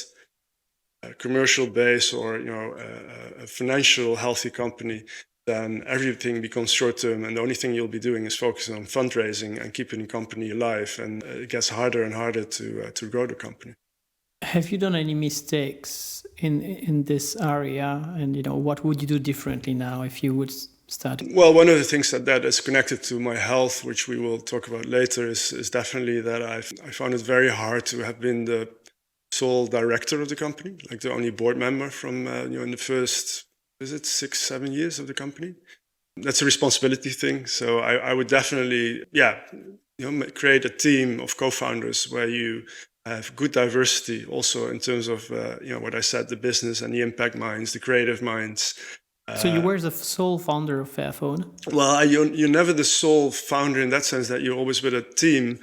Speaker 1: commercial base or a financial healthy company, then everything becomes short term, and the only thing you'll be doing is focusing on fundraising and keeping the company alive, and it gets harder and harder to grow the company.
Speaker 2: Have you done any mistakes in this area, and what would you do differently now if you would start?
Speaker 1: Well, one of the things that is connected to my health, which we will talk about later, is definitely that I found it very hard to have been the sole director of the company, like the only board member from in the first 6-7 years of the company. That's a responsibility thing. So I would definitely create a team of co-founders where you have good diversity, also in terms of what I said, the business and the impact minds, the creative minds.
Speaker 2: So you were the sole founder of Fairphone?
Speaker 1: Well, you're never the sole founder in that sense, that you're always with a team.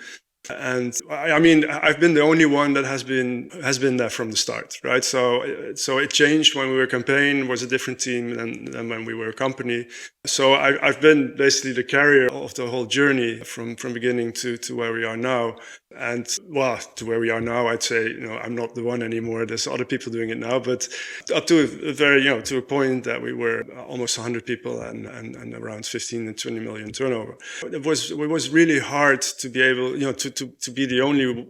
Speaker 1: And I mean, I've been the only one that has been there from the start, right? So it changed when we were a campaign, was a different team than when we were a company. So I've been basically the carrier of the whole journey from beginning to where we are now. And well, to where we are now, I'd say, I'm not the one anymore. There's other people doing it now, but up to a very, to a point that we were almost 100 people and around 15 and 20 million turnover. It was really hard to be able, to be the only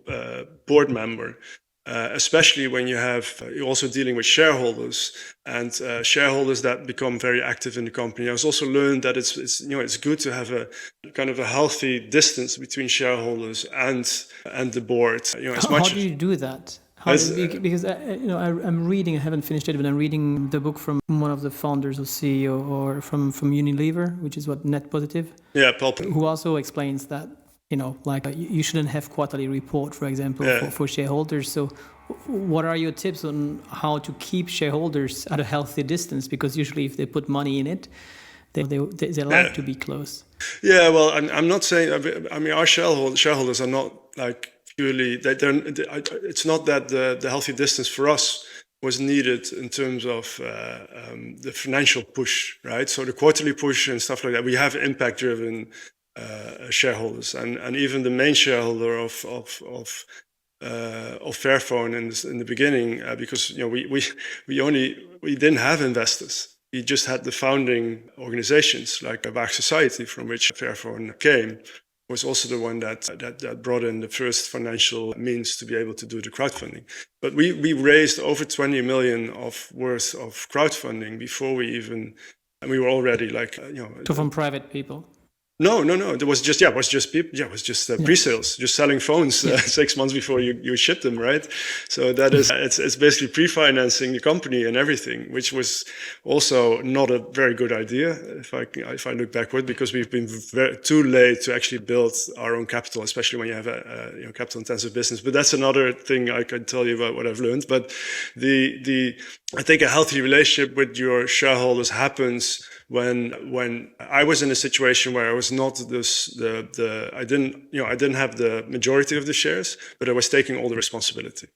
Speaker 1: board member, especially when you're also dealing with shareholders and shareholders that become very active in the company. I was also learned that it's good to have a kind of a healthy distance between shareholders and the board.
Speaker 2: How do you do that? Because I'm reading, I haven't finished it, but I'm reading the book from one of the founders or CEO or from Unilever, which is Net Positive.
Speaker 1: Yeah, Paul.
Speaker 2: Who also explains that you shouldn't have quarterly report, for example, for shareholders. So what are your tips on how to keep shareholders at a healthy distance? Because usually if they put money in it, they like to be close.
Speaker 1: Yeah, well, I'm not saying, I mean, our shareholders are not like purely, it's not that the healthy distance for us was needed in terms of the financial push, right? So the quarterly push and stuff like that, we have impact-driven shareholders, and even the main shareholder of Fairphone in the beginning, because we didn't have investors. We just had the founding organizations like Bach Society, from which Fairphone came, was also the one that brought in the first financial means to be able to do the crowdfunding. But we raised over 20 million worth of crowdfunding before we were already
Speaker 2: from private people.
Speaker 1: No. It was just people. Yeah, it was just pre-sales, just selling phones 6 months before you ship them, right? So that is, it's basically pre-financing the company and everything, which was also not a very good idea if I look backward, because we've been too late to actually build our own capital, especially when you have a capital-intensive business. But that's another thing I can tell you about what I've learned. But I think a healthy relationship with your shareholders happens when I was in a situation where I was not I didn't have the majority of the shares, but I was taking all the responsibility.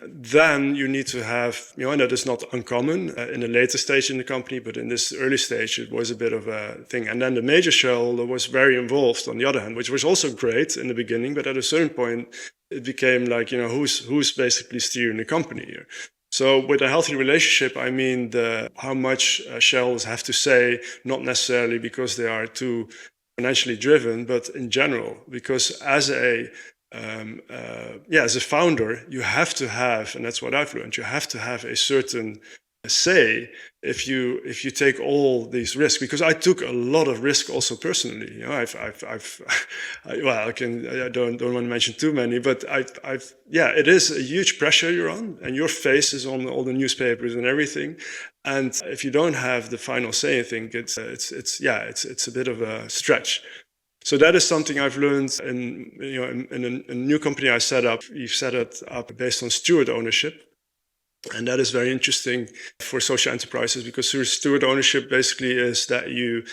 Speaker 1: Then you need to have, and that is not uncommon in a later stage in the company, but in this early stage, it was a bit of a thing. And then the major shareholder was very involved on the other hand, which was also great in the beginning, but at a certain point, it became like, who's basically steering the company here? So with a healthy relationship, I mean how much shareholders have to say, not necessarily because they are too financially driven, but in general, because as a founder, you have to have, and that's what I've learned, you have to have a certain say if you take all these risks, because I took a lot of risk also personally. I don't want to mention too many, but it is a huge pressure you're on, and your face is on all the newspapers and everything. And if you don't have the final say, I think it's a bit of a stretch. So that is something I've learned in a new company I set up. We've set it up based on steward ownership. And that is very interesting for social enterprises, because steward ownership basically is that you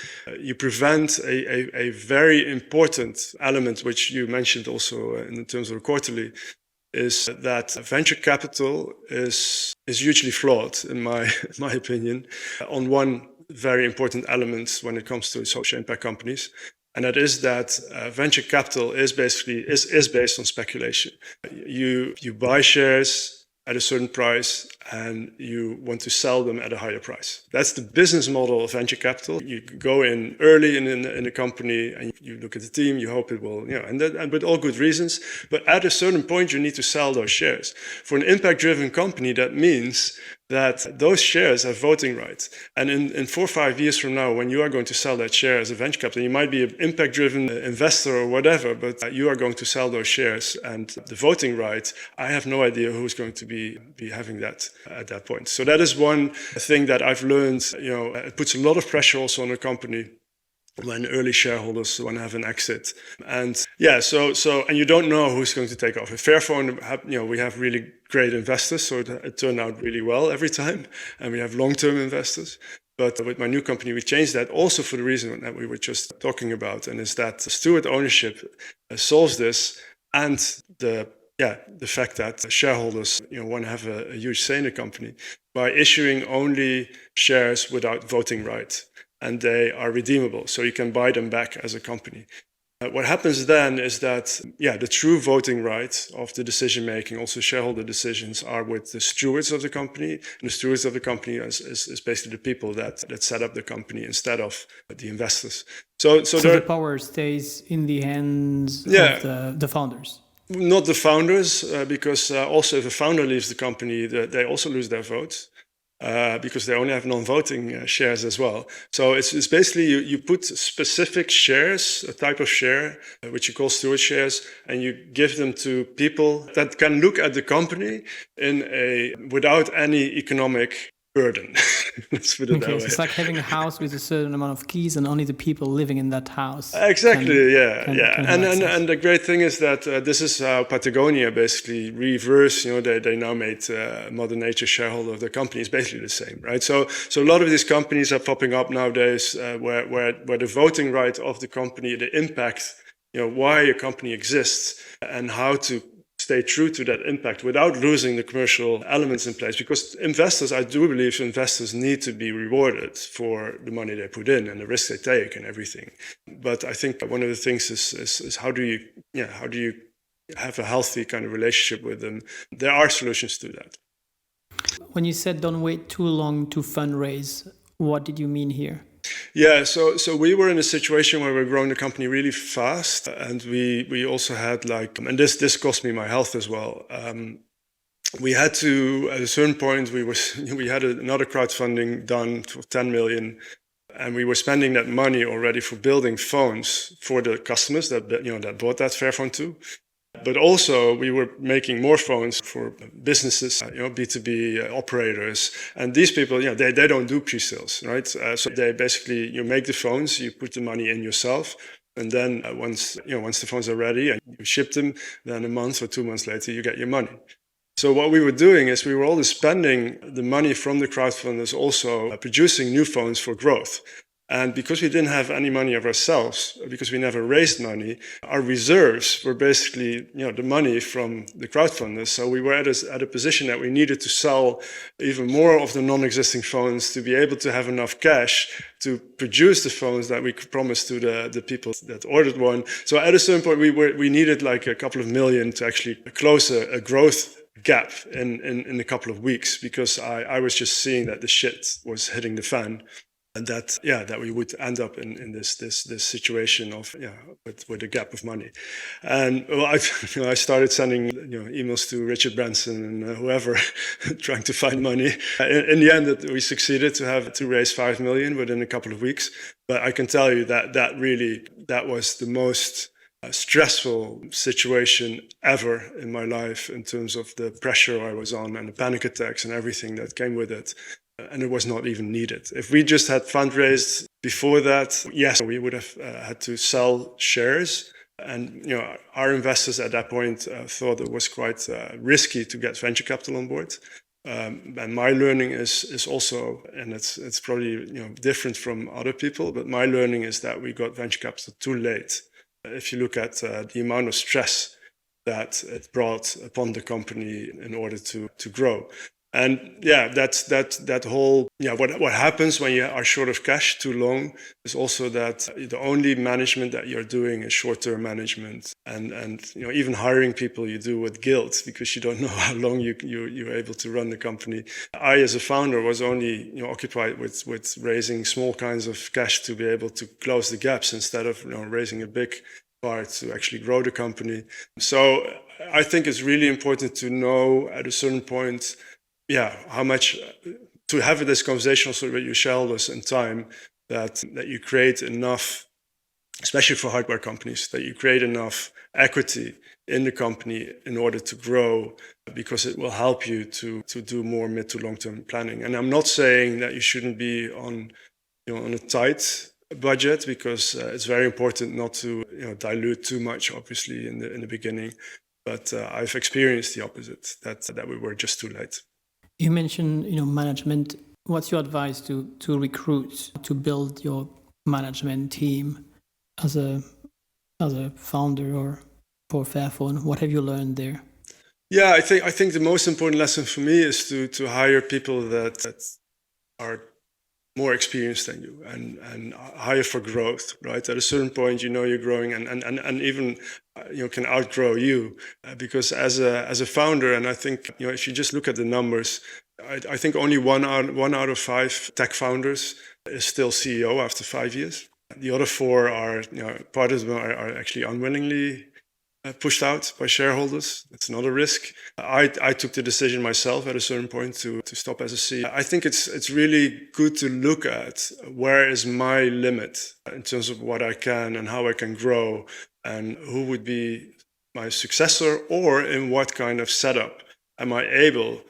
Speaker 1: prevent a very important element, which you mentioned also in terms of the quarterly, is that venture capital is hugely flawed, in my opinion, on one very important element when it comes to social impact companies. And that is that venture capital is based on speculation. You buy shares at a certain price, and you want to sell them at a higher price. That's the business model of venture capital. You go in early in a company, and you look at the team. You hope it will, and with all good reasons. But at a certain point, you need to sell those shares. For an impact-driven company, that means that those shares have voting rights. And in 4 or 5 years from now, when you are going to sell that share as a venture capital, you might be an impact-driven investor or whatever, but you are going to sell those shares. And the voting right, I have no idea who's going to be having that at that point. So that is one thing that I've learned. It puts a lot of pressure also on a company when early shareholders want to have an exit. And and you don't know who's going to take over. Fairphone, we have really great investors, so it turned out really well every time, and we have long-term investors. But with my new company, we changed that also for the reason that we were just talking about, and is that steward ownership solves this, and the fact that shareholders want to have a huge say in the company by issuing only shares without voting rights. And they are redeemable, so you can buy them back as a company. What happens then is that, the true voting rights of the decision-making, also shareholder decisions, are with the stewards of the company. And the stewards of the company is basically the people that set up the company instead of the investors. So
Speaker 2: the power stays in the hands of the founders.
Speaker 1: Not the founders, because also if a founder leaves the company, they also lose their votes. Because they only have non-voting shares as well. So it's basically you put specific shares, a type of share, which you call steward shares, and you give them to people that can look at the company without any economic burden. Let's put it that way.
Speaker 2: So it's like having a house with a certain amount of keys, and only the people living in that house.
Speaker 1: Exactly, and the great thing is that this is how Patagonia basically reversed. They now made Mother Nature shareholder of the company. It's basically the same, right? So a lot of these companies are popping up nowadays where the voting right of the company, the impact, why a company exists, and how to stay true to that impact without losing the commercial elements in place. Because I do believe investors need to be rewarded for the money they put in and the risks they take and everything. But I think one of the things is how do you have a healthy kind of relationship with them? There are solutions to that.
Speaker 2: When you said don't wait too long to fundraise, what did you mean here?
Speaker 1: Yeah, so we were in a situation where we were growing the company really fast, and we also had and this cost me my health as well. We had to, at a certain point, we had another crowdfunding done for 10 million, and we were spending that money already for building phones for the customers that bought that Fairphone 2. But also we were making more phones for businesses, B2B operators. And these people, they don't do pre-sales, right? So they basically, you make the phones, you put the money in yourself. And then once the phones are ready and you ship them, then a month or 2 months later, you get your money. So what we were doing is we were always spending the money from the crowdfunders also producing new phones for growth. And because we didn't have any money of ourselves, because we never raised money, our reserves were basically, the money from the crowdfunders. So we were at a position that we needed to sell even more of the non-existing phones to be able to have enough cash to produce the phones that we could promise to the people that ordered one. So at a certain point, we needed like a couple of million to actually close a growth gap in a couple of weeks, because I was just seeing that the shit was hitting the fan. and that we would end up in this situation of with a gap of money. And well, I started sending emails to Richard Branson and whoever trying to find money. In the end, we succeeded to raise 5 million within a couple of weeks. But I can tell you that was the most stressful situation ever in my life, in terms of the pressure I was on and the panic attacks and everything that came with it. And it was not even needed. If we just had fundraised before that, yes, we would have had to sell shares. And our investors at that point thought it was quite risky to get venture capital on board. And my learning is also, and it's probably different from other people, but my learning is that we got venture capital too late. If you look at the amount of stress that it brought upon the company in order to grow. And that's that whole what happens when you are short of cash too long is also that the only management that you're doing is short-term management, and even hiring people you do with guilt because you don't know how long you're able to run the company. I, as a founder, was only occupied with raising small kinds of cash to be able to close the gaps instead of raising a big part to actually grow the company. So I think it's really important to know at a certain point how much to have this conversation also with your shareholders in time, that you create enough, especially for hardware companies, that you create enough equity in the company in order to grow, because it will help you to do more mid to long-term planning. And I'm not saying that you shouldn't be on a tight budget, because it's very important not to dilute too much, obviously, in the beginning. But I've experienced the opposite, that we were just too late.
Speaker 2: You mentioned, management. What's your advice to recruits to build your management team as a founder or for Fairphone? What have you learned there?
Speaker 1: Yeah, I think the most important lesson for me is to hire people that are more experienced than you, and hire for growth, right? At a certain point, you're growing, and even can outgrow you, because as a founder, and I think if you just look at the numbers, I think only one out of 5 tech founders is still CEO after 5 years. The other 4 are part of them are actually unwillingly pushed out by shareholders. It's not a risk. I took the decision myself at a certain point to stop as a CEO. I think it's really good to look at where is my limit in terms of what I can and how I can grow, and who would be my successor, or in what kind of setup am I able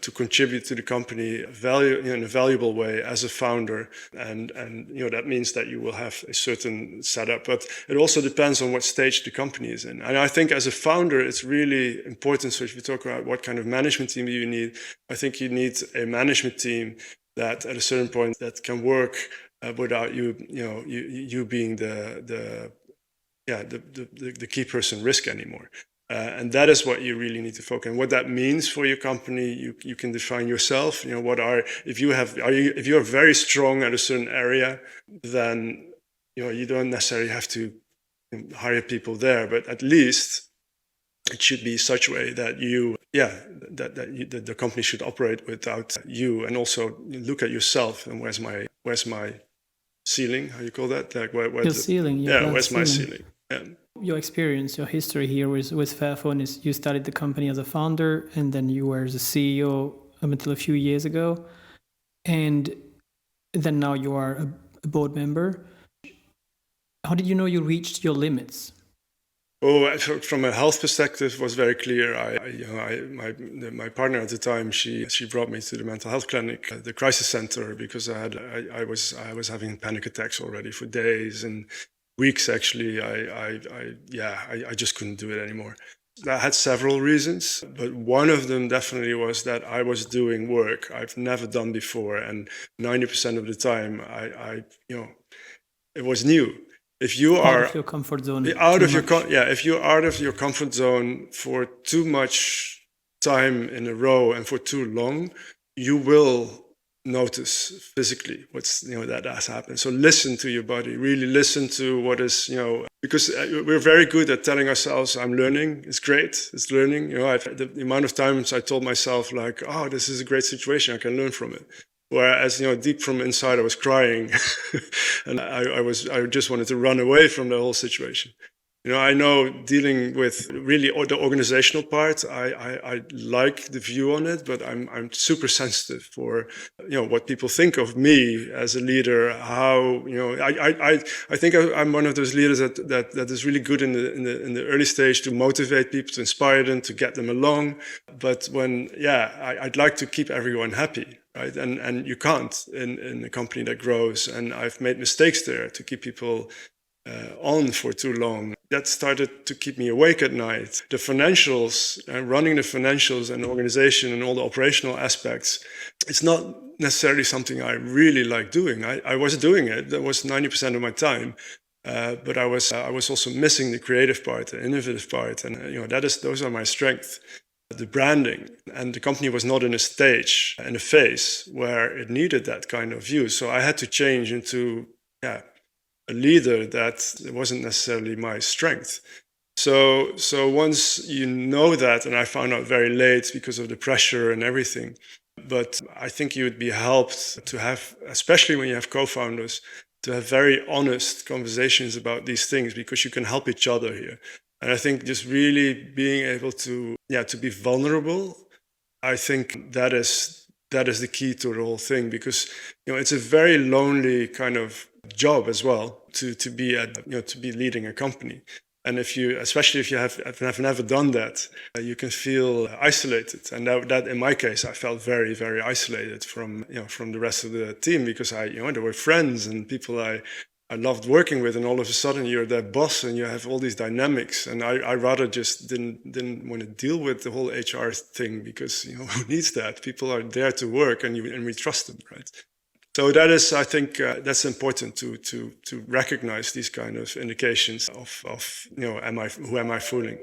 Speaker 1: to contribute to the company in a valuable way as a founder. And that means that you will have a certain setup, but it also depends on what stage the company is in. And I think as a founder, it's really important. So if you talk about what kind of management team you need, I think you need a management team that at a certain point that can work without you being the key person risk anymore. And that is what you really need to focus on. What that means for your company, you can define yourself. If you are very strong at a certain area, then you don't necessarily have to hire people there. But at least it should be such a way that that the company should operate without you, and also look at yourself. And where's my ceiling? How you call that? Like
Speaker 2: your ceiling.
Speaker 1: Where's my ceiling? Yeah.
Speaker 2: Your experience, your history here with Fairphone is you started the company as a founder, and then you were the CEO up until a few years ago, and then now you are a board member. How did you know you reached your limits?
Speaker 1: Oh, from a health perspective, it was very clear. My partner at the time, she brought me to the mental health clinic, the crisis center, because I was having panic attacks already for days and weeks. Actually, I just couldn't do it anymore. That had several reasons, but one of them definitely was that I was doing work I've never done before, and 90% of the time, it was new. If you are
Speaker 2: out of your comfort zone,
Speaker 1: if you're out of your comfort zone for too much time in a row and for too long, you will notice physically that has happened. So listen to your body, really listen to what is, because we're very good at telling ourselves, I'm learning, it's great, it's learning. The amount of times I told myself like, oh, this is a great situation, I can learn from it. Whereas, deep from inside, I was crying, and I just wanted to run away from the whole situation. I know dealing with really the organizational part, I like the view on it, but I'm super sensitive for, what people think of me as a leader. How, I think I'm one of those leaders that is really good in the early stage to motivate people, to inspire them, to get them along. But when, I'd like to keep everyone happy. Right. And you can't in a company that grows. And I've made mistakes there to keep people on for too long. That started to keep me awake at night. The financials, running the financials and the organization and all the operational aspects, it's not necessarily something I really like doing. I was doing it. That was 90% of my time. But I was also missing the creative part, the innovative part. And, those are my strengths. The branding, and the company was not in a stage, in a phase where it needed that kind of view. So I had to change into a leader that wasn't necessarily my strength. So once you know that, and I found out very late because of the pressure and everything, but I think you would be helped to have, especially when you have co-founders, to have very honest conversations about these things, because you can help each other here. And I think just really being able to be vulnerable, I think that is the key to the whole thing, because it's a very lonely kind of job as well to be leading a company. And especially if you have never done that, you can feel isolated. And that in my case, I felt very, very isolated from the rest of the team, because there were friends and people I loved working with, and all of a sudden you're their boss and you have all these dynamics. And I rather just didn't want to deal with the whole HR thing, because who needs that? People are there to work, and we trust them, right? So that is, I think, that's important to recognize these kind of indications of who am I fooling?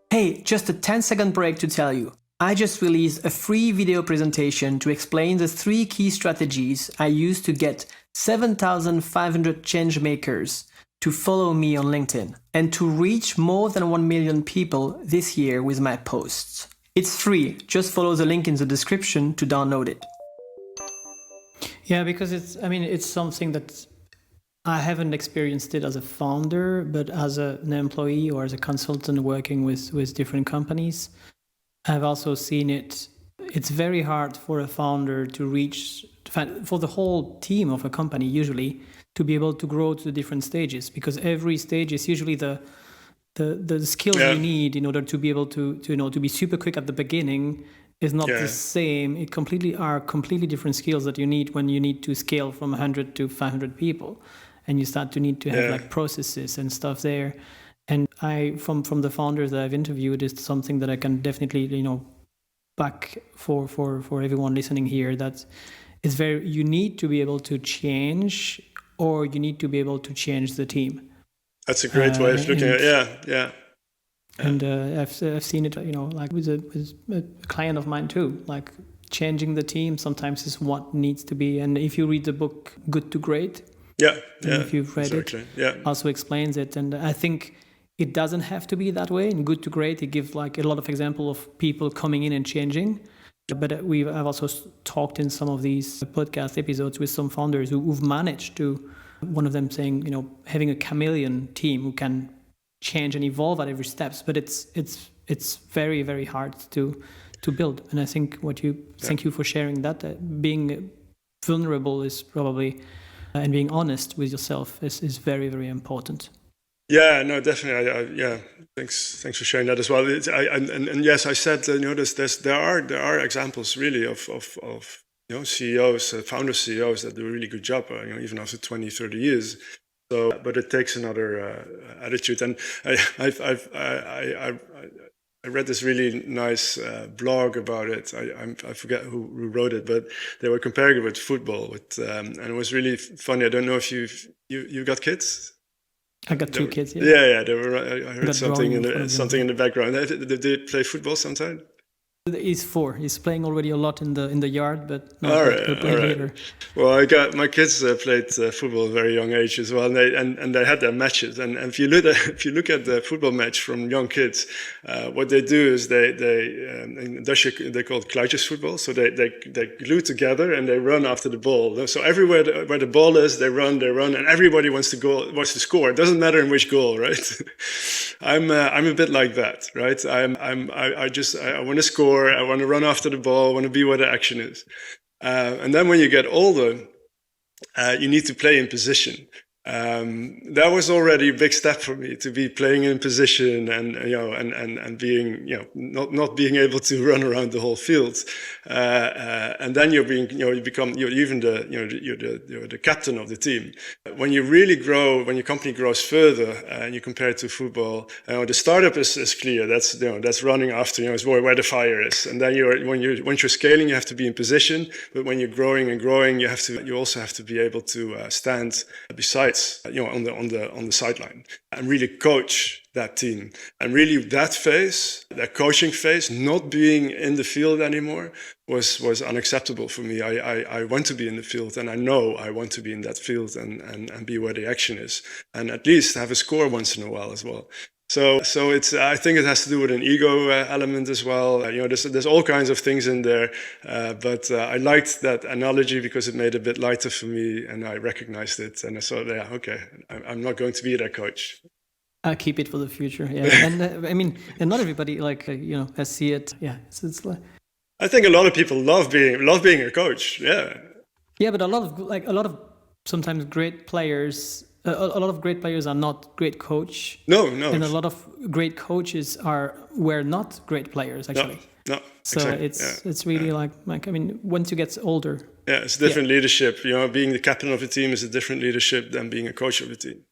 Speaker 2: Hey, just a 10-second break to tell you. I just released a free video presentation to explain the 3 key strategies I use to get 7,500 change makers to follow me on LinkedIn and to reach more than 1 million people this year with my posts. It's free. Just follow the link in the description to download it.
Speaker 3: Yeah, because it's something that I haven't experienced it as a founder, but as an employee or as a consultant working with different companies. I've also seen it. It's very hard for a founder to reach, for the whole team of a company usually, to be able to grow to the different stages, because every stage is usually the skills you need in order to be able to be super quick at the beginning is not the same. It are completely different skills that you need when you need to scale from 100 to 500 people, and you start to need to have like processes and stuff there. And from the founders that I've interviewed, is something that I can definitely, back for everyone listening here, that is you need to be able to change, or you need to be able to change the team.
Speaker 1: That's a great way of looking at it. Yeah.
Speaker 3: And I've seen it, like with a client of mine too, like changing the team sometimes is what needs to be. And if you read the book Good to Great, if you've read it, also explains it. And I think it doesn't have to be that way. In Good to Great, it gives like a lot of example of people coming in and changing. But I've also talked in some of these podcast episodes with some founders who've managed to, one of them saying, having a chameleon team who can change and evolve at every steps. But it's very, very hard to build. And I think thank you for sharing that. Being vulnerable is probably, and being honest with yourself is very, very important.
Speaker 1: Yeah, no, definitely. Thanks for sharing that as well. And yes, I said, there are examples really of CEOs, founder CEOs that do a really good job, even after 20, 30 years. So, but it takes another attitude. And I read this really nice blog about it. I forget who wrote it, but they were comparing it with football. And it was really funny. I don't know if you got kids.
Speaker 3: I got 2 kids.
Speaker 1: Yeah. I heard something in the background. Did they play football sometime?
Speaker 3: He's 4. He's playing already a lot in the yard, but no,
Speaker 1: All right,
Speaker 3: he'll play later.
Speaker 1: Well, I got my kids played football at a very young age as well, and they had their matches. And if you look at the football match from young kids, what they do is in Dutch they call it kluitjesvoetbal. So they glue together and they run after the ball. So everywhere where the ball is, they run, and everybody wants to score. It doesn't matter in which goal, right? I'm a bit like that, right? I want to score. I want to run after the ball. I want to be where the action is. And then when you get older, you need to play in position. That was already a big step for me, to be playing in position and being, not being able to run around the whole field. And then you're even the captain of the team. When you really grow, when your company grows further and you compare it to football, the startup is clear. That's running after, is where the fire is. And then once you're scaling, you have to be in position. But when you're growing, you also have to be able to stand beside, on the sideline, and really coach that team. And really that coaching phase, not being in the field anymore, was unacceptable for me. I want to be in the field, and I know I want to be in that field and be where the action is, and at least have a score once in a while as well. So I think it has to do with an ego element as well. There's all kinds of things in there, but I liked that analogy because it made it a bit lighter for me, and I recognized it, and I thought, yeah, okay, I'm not going to be that coach.
Speaker 3: I'll keep it for the future. Yeah, and and not everybody has see it. Yeah, it's like.
Speaker 1: I think a lot of people love being a coach. Yeah.
Speaker 3: Yeah, but a lot of sometimes great players. A lot of great players are not great coach.
Speaker 1: No.
Speaker 3: And a lot of great coaches were not great players, actually.
Speaker 1: No.
Speaker 3: So
Speaker 1: exactly.
Speaker 3: it's really once you get older.
Speaker 1: Yeah, it's different leadership. Being the captain of a team is a different leadership than being a coach of a team.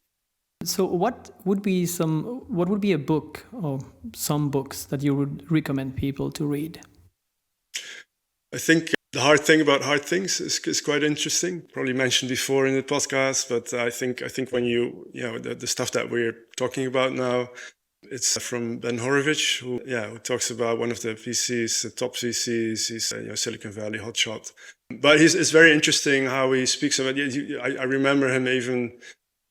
Speaker 3: So what would be a book or some books that you would recommend people to read?
Speaker 1: I think The Hard Thing About Hard Things is quite interesting. Probably mentioned before in the podcast, but I think when the stuff that we're talking about now, it's from Ben Horowitz, who talks about one of the VCs, the top VCs. He's a Silicon Valley hotshot, but it's very interesting how he speaks about. I remember him even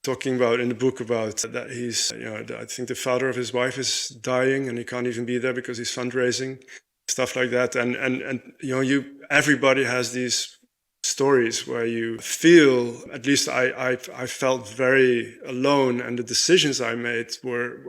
Speaker 1: talking about in the book about that he's I think the father of his wife is dying and he can't even be there because he's fundraising. Stuff like that, and everybody has these stories where you feel, at least I felt very alone, and the decisions I made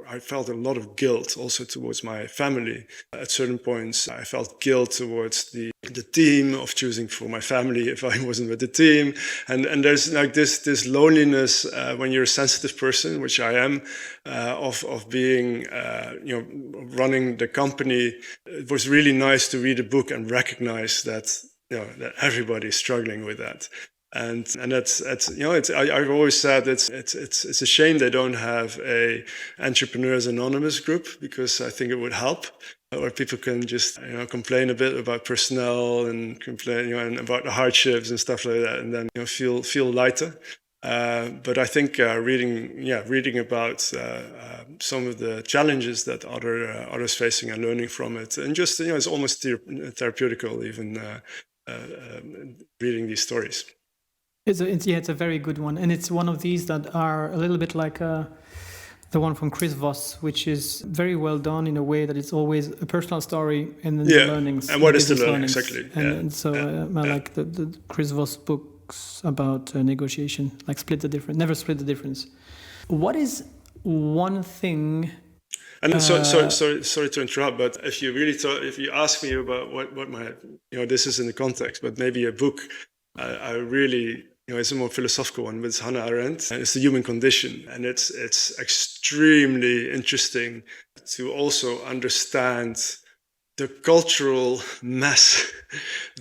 Speaker 1: I felt a lot of guilt also towards my family. At certain points, I felt guilt towards the team, of choosing for my family if I wasn't with the team, and there's like this loneliness when you're a sensitive person, which I am, of being running the company. It was really nice to read a book and recognize that that everybody is struggling with that, and that's I've always said it's a shame they don't have a Entrepreneurs Anonymous group, because I think it would help, where people can just complain a bit about personnel and complain and about the hardships and stuff like that, and then feel lighter. But I think reading about some of the challenges that others facing and learning from it, and just it's almost therapeutical even reading these stories.
Speaker 3: It's a very good one, and it's one of these that are a little bit like the one from Chris Voss, which is very well done in a way that it's always a personal story and then the learnings.
Speaker 1: And what is the learning exactly?
Speaker 3: And so I like the Chris Voss books about negotiation, like never split the difference. What is one thing?
Speaker 1: And sorry to interrupt, but if you ask me about what my this is in the context, but maybe a book, I really it's a more philosophical one, but it's Hannah Arendt, and it's The Human Condition, and it's extremely interesting to also understand the cultural mess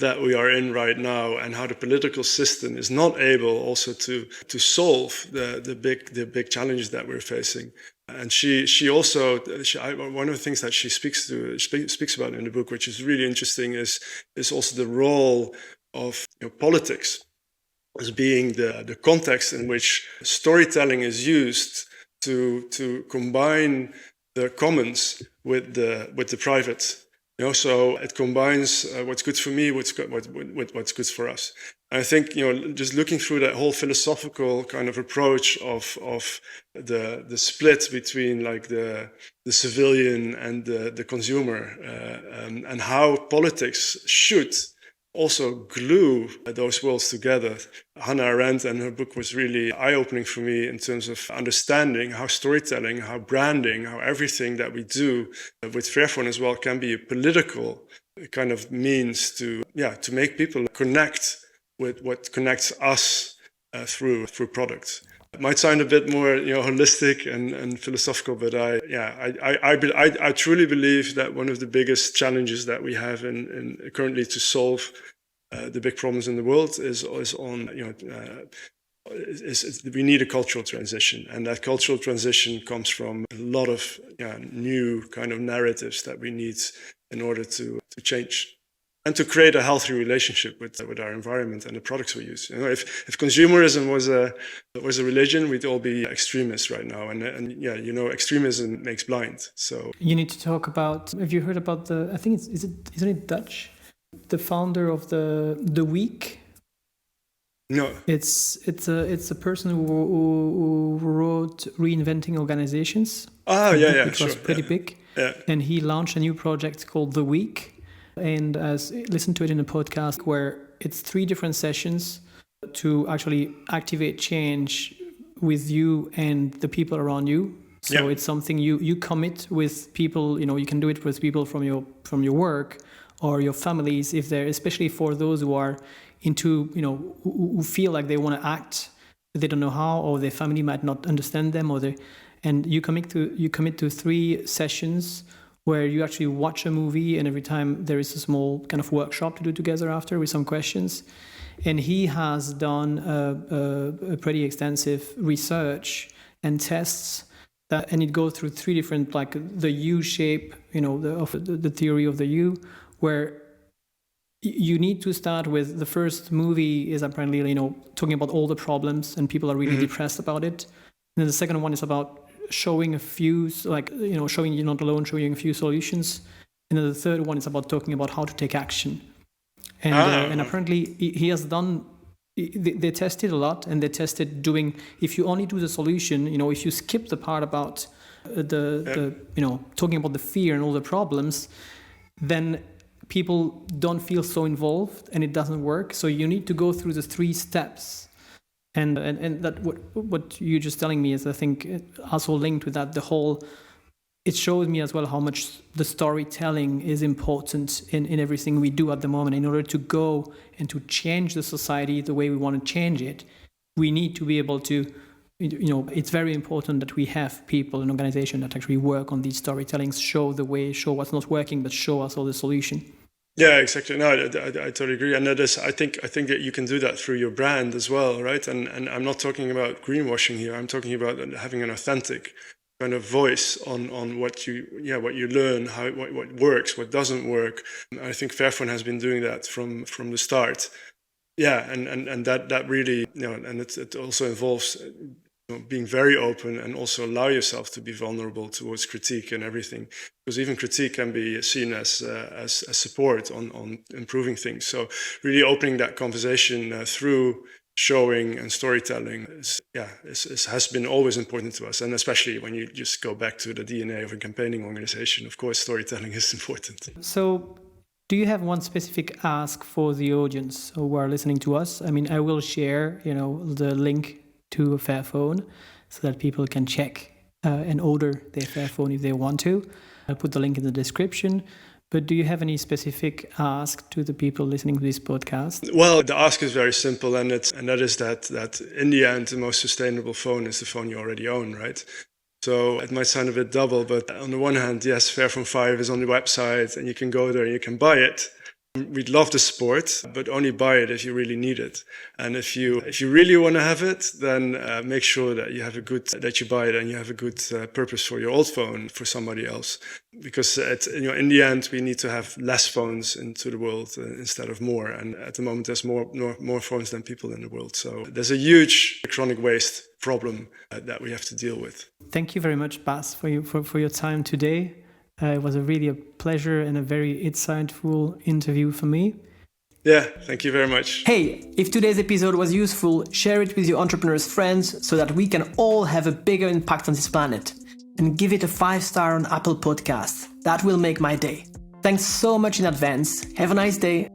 Speaker 1: that we are in right now, and how the political system is not able also to solve the big challenges that we're facing. And she also one of the things that she speaks about in the book, which is really interesting, is also the role of politics as being the context in which storytelling is used to combine the commons with the private. So it combines what's good for me with what's good for us. And I think just looking through that whole philosophical kind of approach of the split between like the civilian and the consumer, and how politics should also glue those worlds together. Hannah Arendt and her book was really eye-opening for me in terms of understanding how storytelling, how branding, how everything that we do with Fairphone as well can be a political kind of means to make people connect with what connects us through products. It might sound a bit more holistic and philosophical, but I truly believe that one of the biggest challenges that we have in currently to solve the big problems in the world is we need a cultural transition, and that cultural transition comes from a lot of new kind of narratives that we need in order to change. And to create a healthy relationship with our environment and the products we use. If consumerism was a religion, we'd all be extremists right now. And extremism makes blind. So
Speaker 3: you need to talk about. Have you heard about I think isn't it Dutch? The founder of the Week.
Speaker 1: No.
Speaker 3: It's a person who wrote Reinventing Organizations.
Speaker 1: Which
Speaker 3: was pretty big.
Speaker 1: Yeah.
Speaker 3: And he launched a new project called The Week. And listen to it in a podcast where it's 3 different sessions to actually activate change with you and the people around you. So it's something you commit with people. You can do it with people from your work or your families, if they're, especially for those who are into who feel like they want to act, but they don't know how, or their family might not understand them, and you commit to 3 sessions where you actually watch a movie, and every time there is a small kind of workshop to do together after with some questions. And he has done a pretty extensive research and tests and it goes through 3 different, like the U shape, the theory of the U, where you need to start with the first movie is apparently, talking about all the problems and people are really depressed about it. And then the second one is about showing a few, showing you're not alone, showing a few solutions. And then the third one is about talking about how to take action. And apparently he has done, they tested a lot, and they tested doing, if you only do the solution, if you skip the part about talking about the fear and all the problems, then people don't feel so involved and it doesn't work. So you need to go through the 3 steps. And that what you're just telling me is, I think, also linked with that, it shows me as well how much the storytelling is important in everything we do at the moment. In order to go and to change the society the way we want to change it, we need to be able to, it's very important that we have people in organization that actually work on these storytellings, show the way, show what's not working, but show us all the solution.
Speaker 1: Yeah, exactly. No, I totally agree. And that is, I think that you can do that through your brand as well, right? And I'm not talking about greenwashing here. I'm talking about having an authentic kind of voice on what you learn, what works, what doesn't work. I think Fairphone has been doing that from the start. Yeah, and that really, and it also involves being very open and also allow yourself to be vulnerable towards critique and everything, because even critique can be seen as support on improving things. So really opening that conversation through showing and storytelling has been always important to us, and especially when you just go back to the DNA of a campaigning organization, of course storytelling is important.
Speaker 3: So do you have one specific ask for the audience who are listening to us? I mean, I will share the link to a Fairphone so that people can check and order their Fairphone if they want to. I'll put the link in the description. But do you have any specific ask to the people listening to this podcast?
Speaker 1: Well, the ask is very simple, and that is that in the end, the most sustainable phone is the phone you already own, right? So it might sound a bit double, but on the one hand, yes, Fairphone 5 is on the website, and you can go there and you can buy it. We'd love the sport, but only buy it if you really need it. And if you really want to have it, then make sure that that you buy it and you have a good purpose for your old phone for somebody else. Because in the end, we need to have less phones into the world instead of more. And at the moment, there's more phones than people in the world. So there's a huge electronic waste problem that we have to deal with.
Speaker 3: Thank you very much, Bas, for your time today. It was really a pleasure and a very insightful interview for me.
Speaker 1: Yeah, thank you very much.
Speaker 2: Hey, if today's episode was useful, share it with your entrepreneurs' friends so that we can all have a bigger impact on this planet. And give it a 5-star on Apple Podcasts. That will make my day. Thanks so much in advance. Have a nice day.